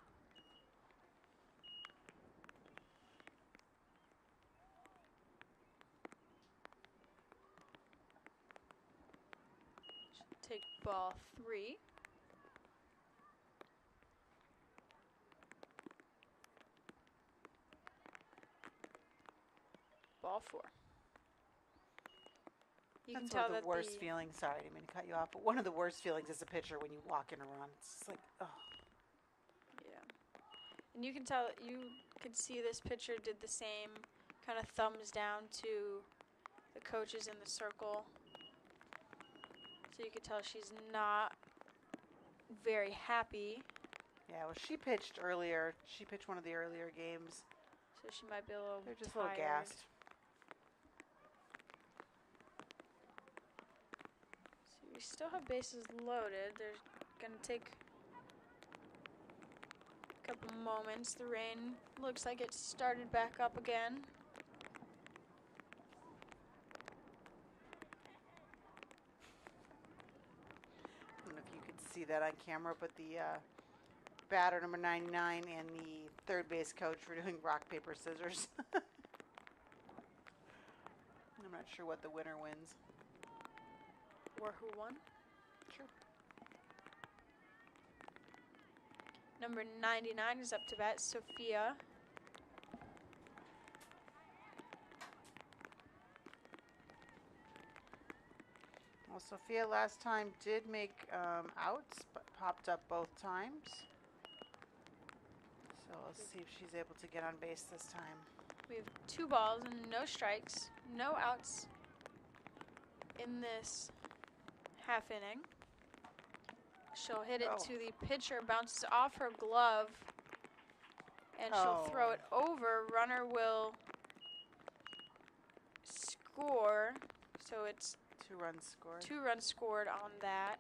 Take ball 3. Ball 4. You can That's tell one of that the worst feelings. Sorry, I didn't mean to cut you off. But one of the worst feelings as a pitcher when you walk in a run. It's just like, oh. Yeah. And you can tell, you could see this pitcher did the same kind of thumbs down to the coaches in the circle. So you could tell she's not very happy. Yeah, well, she pitched earlier. She pitched one of the earlier games. So she might be a little They're just tired. a little gassed. So we still have bases loaded. They're going to take a couple moments. The rain looks like it started back up again. I don't know if you could see that on camera, but the batter number 99 and the third base coach were doing rock, paper, scissors. I'm not sure what the winner wins. Or who won? Sure. Number 99 is up to bat, Sophia. Well, Sophia last time did make outs, but popped up both times. So let's see if she's able to get on base this time. We have 2 balls and no strikes, no outs in this half inning. She'll hit it to the pitcher, bounces off her glove, and she'll throw it over. Runner will score, so it's 2 runs scored. 2 runs scored on that.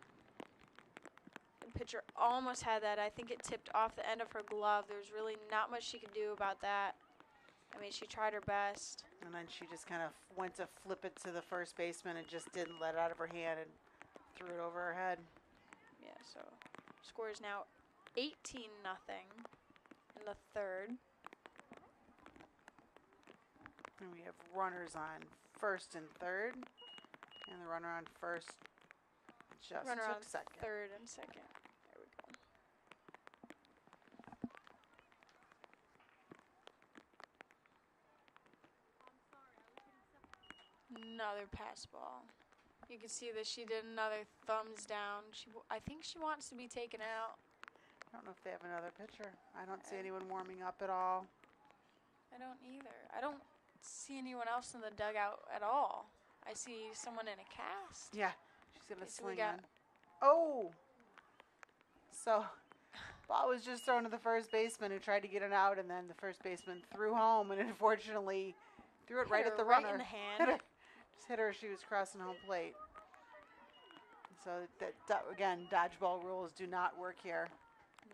The pitcher almost had that. I think it tipped off the end of her glove. There's really not much she could do about that. I mean, she tried her best. And then she just kind of went to flip it to the first baseman and just didn't let it out of her hand and threw it over her head. Yeah, so score is now 18-0 in the third. And we have runners on first and third. And the runner on first just Runner took on second. third and second. There we go. Another pass ball. You can see that she did another thumbs down. I think she wants to be taken out. I don't know if they have another pitcher. I don't see anyone warming up at all. I don't either. I don't see anyone else in the dugout at all. I see someone in a cast. Yeah, she's going to Okay, so we swing got- in. Oh! So, ball was just thrown to the first baseman who tried to get it out, and then the first baseman threw home, and unfortunately threw it Hit right her at the right runner. in the hand. Hit her. Just hit her as she was crossing home plate. So, again, dodgeball rules do not work here.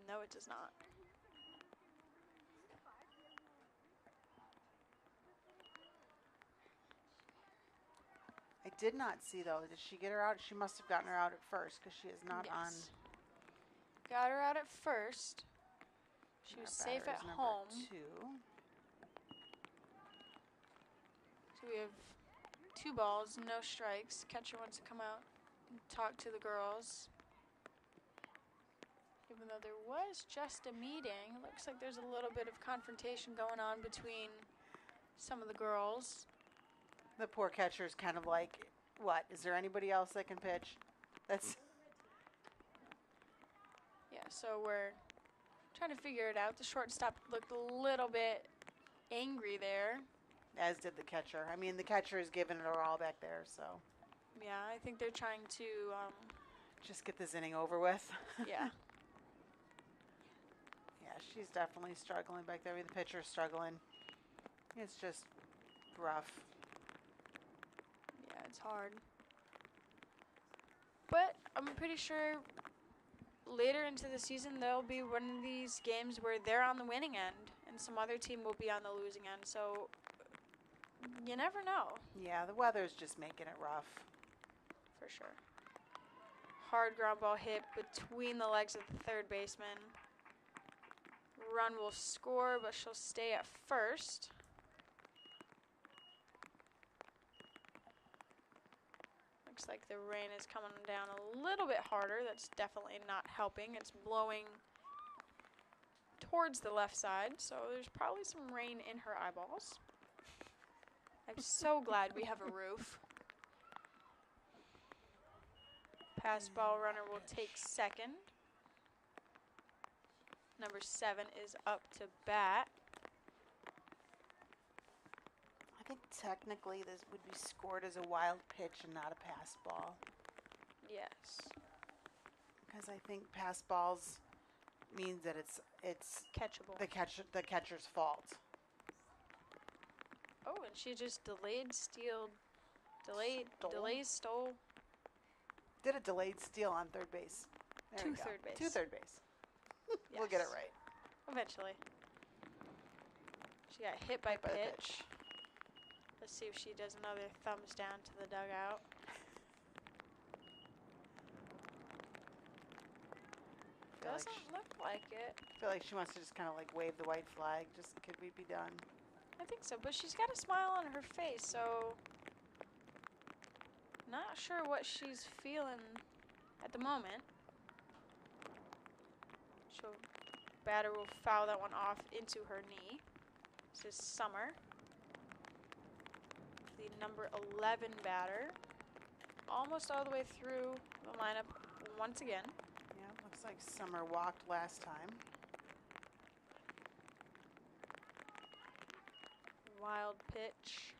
No, it does not. I did not see, though. Did she get her out? She must have gotten her out at first because she is not on. Yes. Got her out at first. She was Our safe batter at is number home. 2. So we have 2 balls, no strikes. Catcher wants to come out and talk to the girls. Even though there was just a meeting, it looks like there's a little bit of confrontation going on between some of the girls. The poor catcher's kind of like, what? Is there anybody else that can pitch? That's. Yeah, so we're trying to figure it out. The shortstop looked a little bit angry there. As did the catcher. I mean, the catcher is giving it her all back there, so. Yeah, I think they're trying to, Just get this inning over with. yeah. Yeah, she's definitely struggling back there. The pitcher's struggling. It's just rough. Yeah, it's hard. But I'm pretty sure later into the season there'll be one of these games where they're on the winning end and some other team will be on the losing end. So you never know. Yeah, the weather's just making it rough. For sure. Hard ground ball hit between the legs of the third baseman. Run will score, but she'll stay at first. Looks like the rain is coming down a little bit harder. That's definitely not helping. It's blowing towards the left side, so there's probably some rain in her eyeballs. I'm so glad we have a roof. Pass ball runner will take second. Number 7 is up to bat. I think technically this would be scored as a wild pitch and not a pass ball. Yes. Because I think pass balls means that it's Catchable. the catcher's fault. Oh, and she just stole. Did a delayed steal on third base. There To we go. third base. To third base. We'll get it Yes. right. Eventually. She got hit by by the pitch. Let's see if she does another thumbs down to the dugout. Doesn't look like it. I feel like she wants to just kind of like wave the white flag. Just could we be done? I think so, but she's got a smile on her face, so not sure what she's feeling at the moment. So batter will foul that one off into her knee. This is Summer, the number 11 batter. Almost all the way through the lineup once again. Yeah, looks like Summer walked last time. Wild pitch.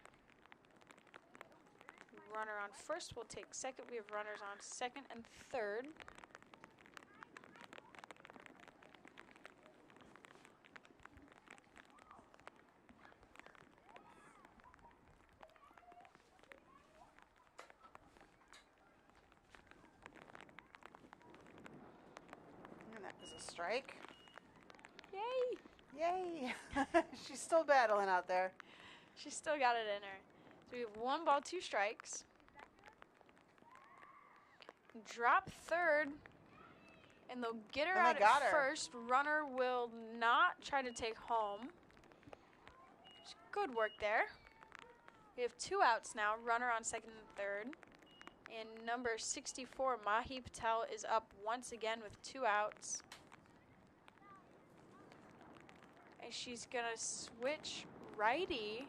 Runner on first will take second. We have runners on second and third. And that was a strike. Yay! Yay! She's still battling out there. She's still got it in her. So we have 1 ball, 2 strikes. Drop third, and they'll get her And they out got at her. first. Runner will not try to take home. Good work there. We have 2 outs now. Runner on second and third. And number 64, Mahi Patel, is up once again with 2 outs. And she's going to switch righty.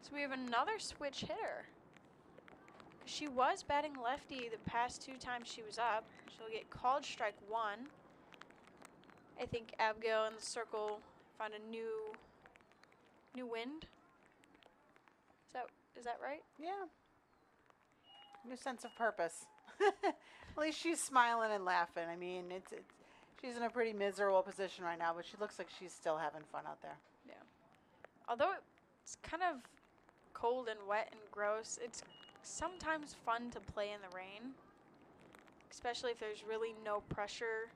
So we have another switch hitter. She was batting lefty the past 2 times she was up. She'll get called strike 1. I think Abigail in the circle found a new wind. Is that right? Yeah. New sense of purpose. At least she's smiling and laughing. I mean, she's in a pretty miserable position right now, but she looks like she's still having fun out there. Yeah. Although it's kind of cold and wet and gross, it's sometimes fun to play in the rain, especially if there's really no pressure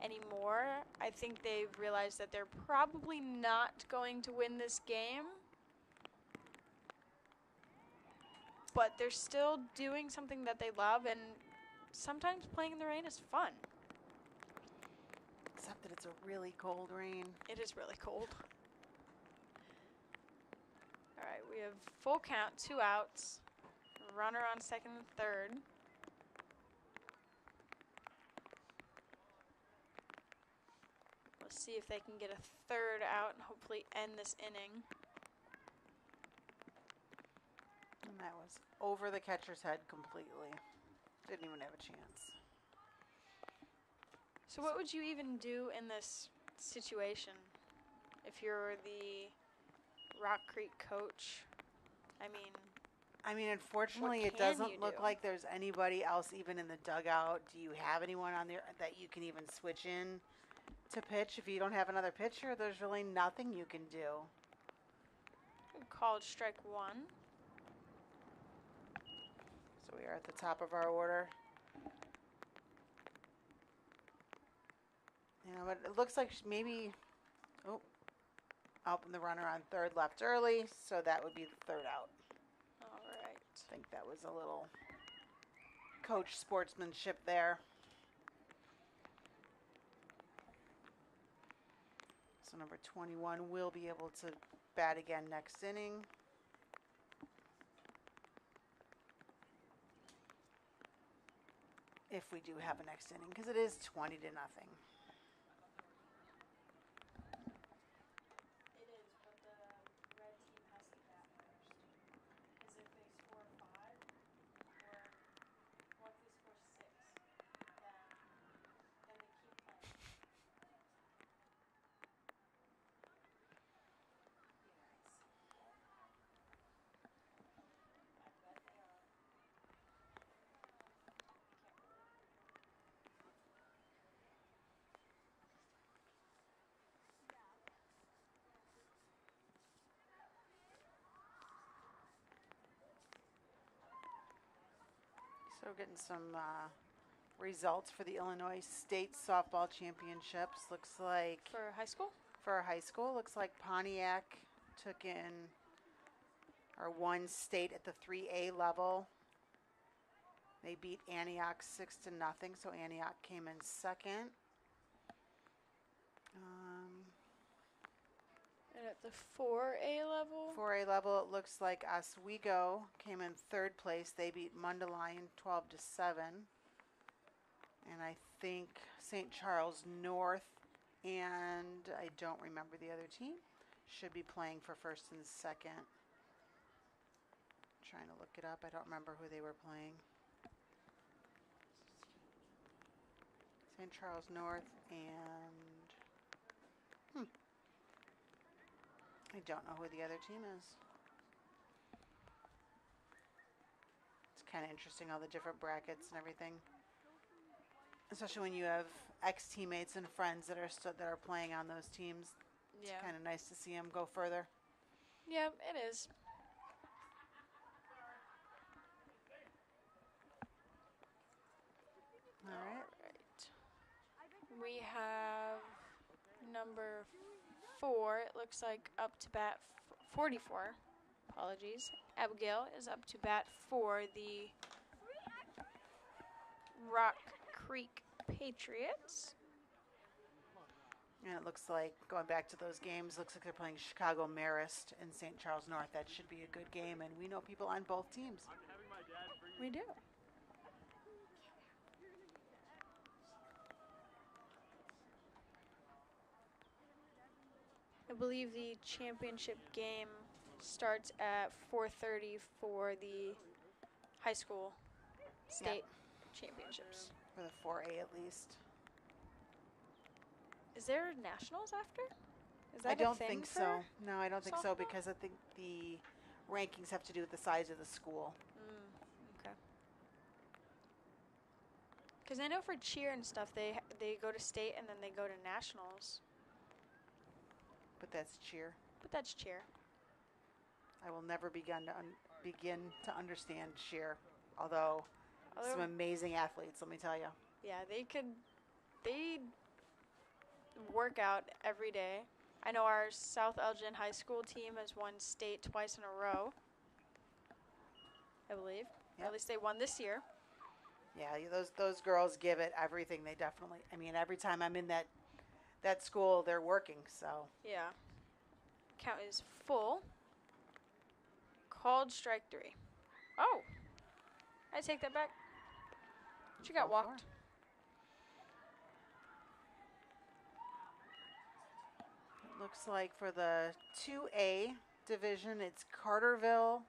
anymore. I think they've realized that they're probably not going to win this game, but they're still doing something that they love, and sometimes playing in the rain is fun. Except that it's a really cold rain. It is really cold. All right, we have full count, 2 outs. Runner on second and third. Let's see if they can get a third out and hopefully end this inning. And that was over the catcher's head completely. Didn't even have a chance. So what would you even do in this situation if you're the Rock Creek coach? I mean, unfortunately, What it can doesn't you look do? like there's anybody else even in the dugout. Do you have anyone on there that you can even switch in to pitch? If you don't have another pitcher, there's really nothing you can do. called strike 1. So we are at the top of our order. You know, but it looks like maybe, out in the runner on third left early, so that would be the third out. All right. I think that was a little coach sportsmanship there. So number 21 will be able to bat again next inning. If we do have a next inning, because it is 20-0. It is, but the red team has to bat first. Because if they score 5, or once they score 6, So we're getting some results for the Illinois State Softball Championships. Looks like For high school? for high school, looks like Pontiac took in or won state at the 3A level. They beat Antioch 6-0, so Antioch came in second. And at the 4A level? 4A level, it looks like Oswego came in third place. They beat Mundelein 12-7. And I think St. Charles North and I don't remember the other team should be playing for first and second. Trying to look it up. I don't remember who they were playing. St. Charles North and I don't know who the other team is. It's kind of interesting, all the different brackets and everything. Especially when you have ex-teammates and friends that are playing on those teams. Yeah. It's kind of nice to see them go further. Yeah, it is. All right. We have number 4. It looks like up to bat 44. Apologies. Abigail is up to bat for the Rock Creek Patriots. And it looks like, going back to those games, looks like they're playing Chicago Marist and St. Charles North. That should be a good game, and we know people on both teams. We do. I believe the championship game starts at 4:30 for the high school state championships. For the 4A at least. Is there nationals after? Is that I a don't thing think for so. No, I don't think so softball? because I think the rankings have to do with the size of the school. Okay. Because I know for cheer and stuff, they go to state and then they go to nationals. But that's cheer. But that's cheer. I will never begin to understand cheer. Although some amazing athletes, let me tell you. Yeah, they work out every day. I know our South Elgin High School team has won state twice in a row, I believe. Or Yep. at least they won this year. Yeah, those girls give it everything. They definitely. I mean, every time I'm in that school, they're working. So Yeah. Count is full. Called strike 3. Oh, I take that back. She got Go for walked. it looks like for the 2A division, it's Carterville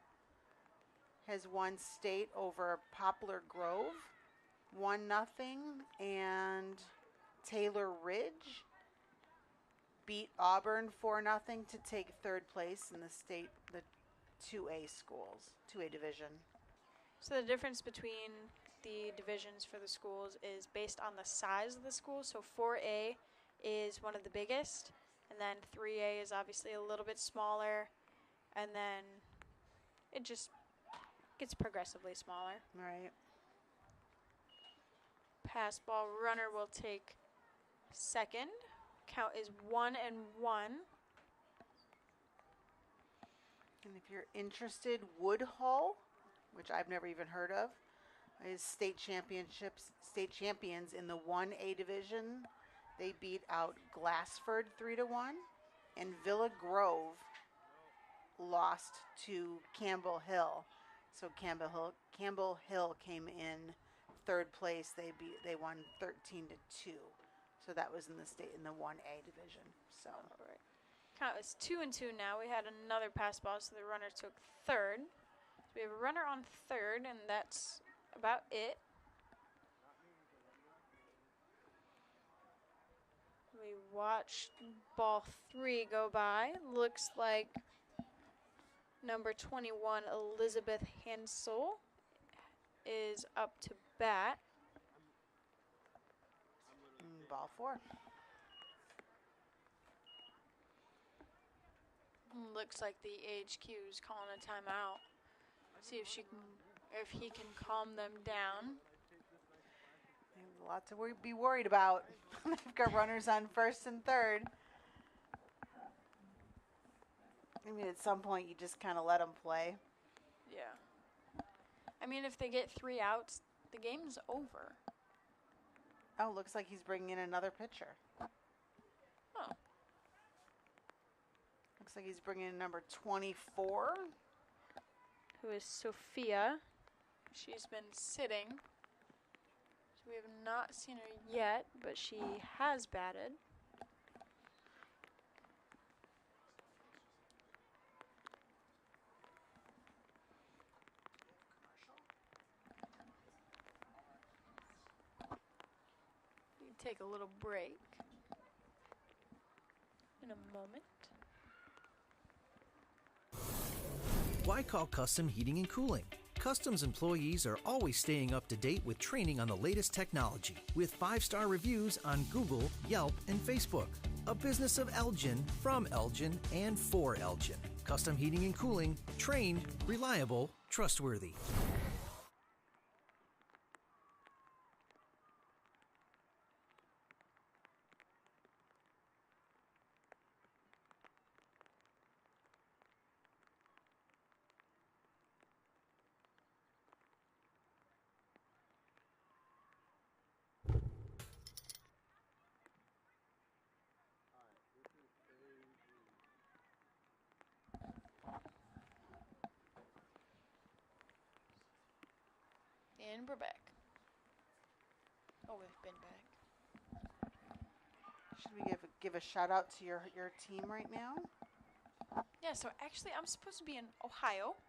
has won state over Poplar Grove, 1-0, and Taylor Ridge beat Auburn 4-0 to take third place in the state, the 2A schools, 2A division. So the difference between the divisions for the schools is based on the size of the school. So 4A is one of the biggest, and then 3A is obviously a little bit smaller, and then it just gets progressively smaller. Right. Pass ball runner will take second. Count is 1-1. And if you're interested, Woodhull, which I've never even heard of, is state champions in the 1A division. They beat out Glassford 3-1, and Villa Grove lost to Campbell Hill. So Campbell Hill came in third place. They won 13-2. So that was in the 1A division. So All right. Count is 2-2 now. We had another pass ball, so the runner took third. So we have a runner on third, and that's about it. We watched ball 3 go by. Looks like number 21, Elizabeth Hansel, is up to bat. ball 4. Looks like the AHQ is calling a timeout. See if she can if he can calm them down. They have a lot to be worried about. They've got runners on first and third. I mean, at some point, you just kind of let them play. Yeah. I mean, if they get 3 outs, the game's over. Oh, looks like he's bringing in another pitcher. Oh. Looks like he's bringing in number 24. Who is Sophia. She's been sitting. So we have not seen her yet, but she has batted. We take a little break in a moment. Why call Custom Heating and Cooling? Custom's employees are always staying up to date with training on the latest technology, with 5-star reviews on Google, Yelp, and Facebook. A business of Elgin, from Elgin, and for Elgin. Custom Heating and Cooling, trained, reliable, trustworthy. And we're back. Oh, we've been back. Should we give a shout out to your team right now? Yeah, so actually I'm supposed to be in Ohio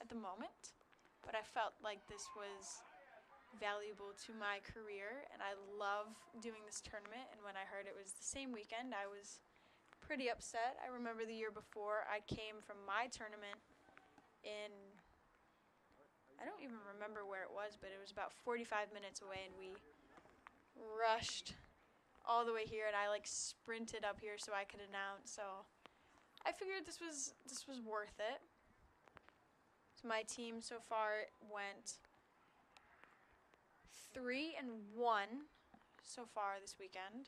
at the moment, but I felt like this was valuable to my career, and I love doing this tournament, and when I heard it was the same weekend, I was pretty upset. I remember the year before, I came from my tournament in, I don't even remember where it was, but it was about 45 minutes away, and we rushed all the way here, and I like sprinted up here so I could announce. So I figured this was worth it. So my team so far went 3-1 so far this weekend,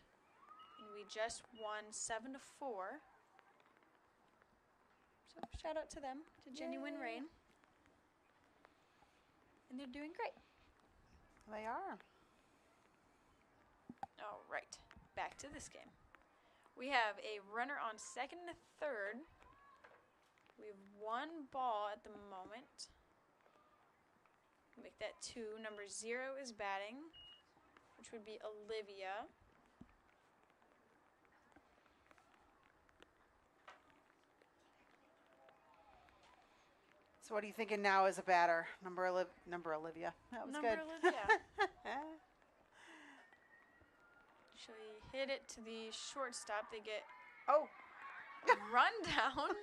and we just won 7-4. So shout out to them, to Genuine Yay. Rain. And they're doing great. They are. All right, back to this game. We have a runner on second and third. We have 1 ball at the moment. Make that 2. Number 0 is batting, which would be Olivia. So what are you thinking now as a batter? Number Olivia. That was Number good. Olivia. She'll hit it to the shortstop. They get Oh. a run down,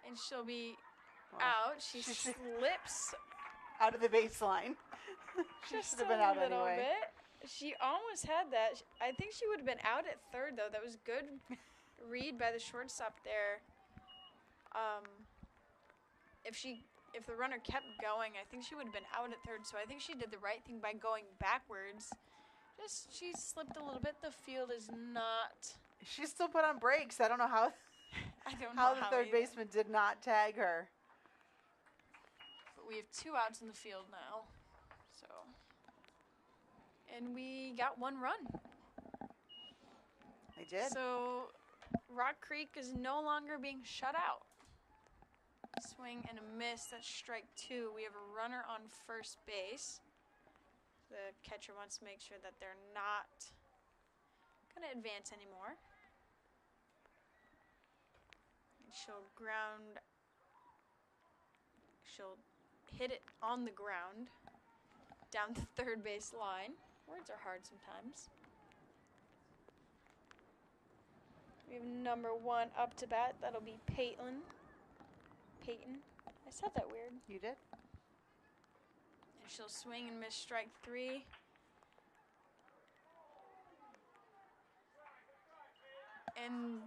and she'll be out. She She- slips Out of the baseline. She just should have been a out little anyway. bit. She almost had that. I think she would have been out at third, though. That was good read by the shortstop there. If the runner kept going, I think she would have been out at third. So I think she did the right thing by going backwards. She slipped a little bit. The field is not. She still put on brakes. I don't know how I don't know how the third either. baseman did not tag her. But we have 2 outs in the field now. So. And we got 1 run. They did. So Rock Creek is no longer being shut out. Swing and a miss. That's strike 2. We have a runner on first base. The catcher wants to make sure that they're not going to advance anymore. And she'll hit it on the ground down the third base line. Words are hard sometimes. We have number 1 up to bat. That'll be Peyton. I said that weird. You did? And she'll swing and miss strike 3. And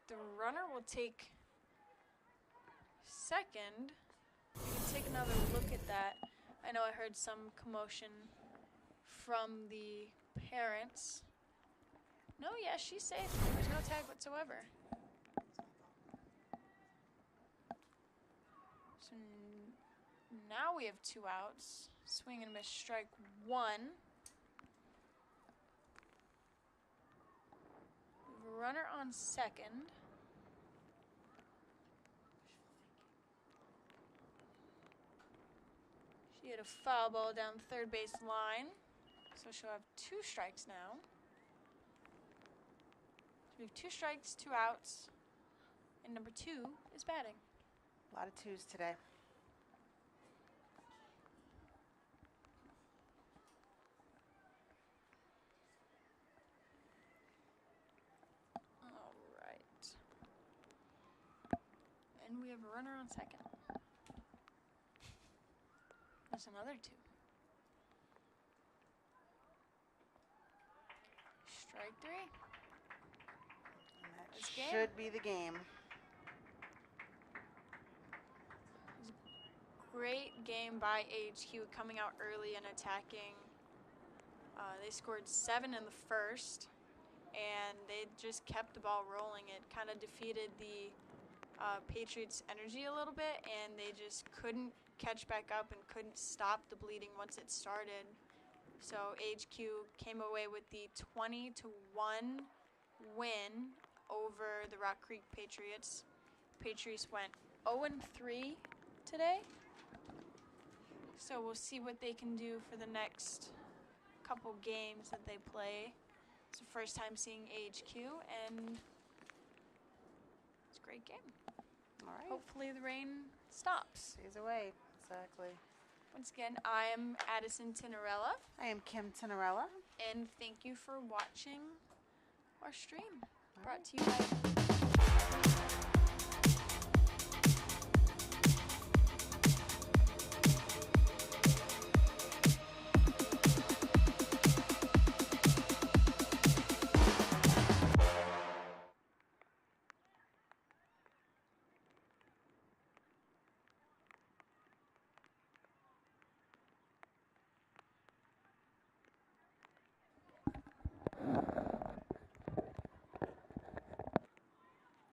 the runner will take second. You can take another look at that. I know I heard some commotion from the parents. No, yeah, she's safe. There was no tag whatsoever. So now we have 2 outs. Swing and miss, strike 1. We have a runner on second. She hit a foul ball down third base line. So she'll have 2 strikes now. So we have 2 strikes, 2 outs. And number 2 is batting. A lot of 2s today. All right. And we have a runner on second. There's another 2. Strike 3. And that That's game. should be the game. Great game by AHQ, coming out early and attacking. They scored 7 in the first, and they just kept the ball rolling. It kind of defeated the Patriots' energy a little bit, and they just couldn't catch back up and couldn't stop the bleeding once it started. So AHQ came away with the 20-1 win over the Rock Creek Patriots. Patriots went 0-3 today. So we'll see what they can do for the next couple games that they play. It's the first time seeing AHQ, and it's a great game. All right. Hopefully the rain stops. Stays away. Exactly. Once again, I am Addison Tinarella, I am Kim Tinarella. and thank you for watching our stream. All Brought right. to you by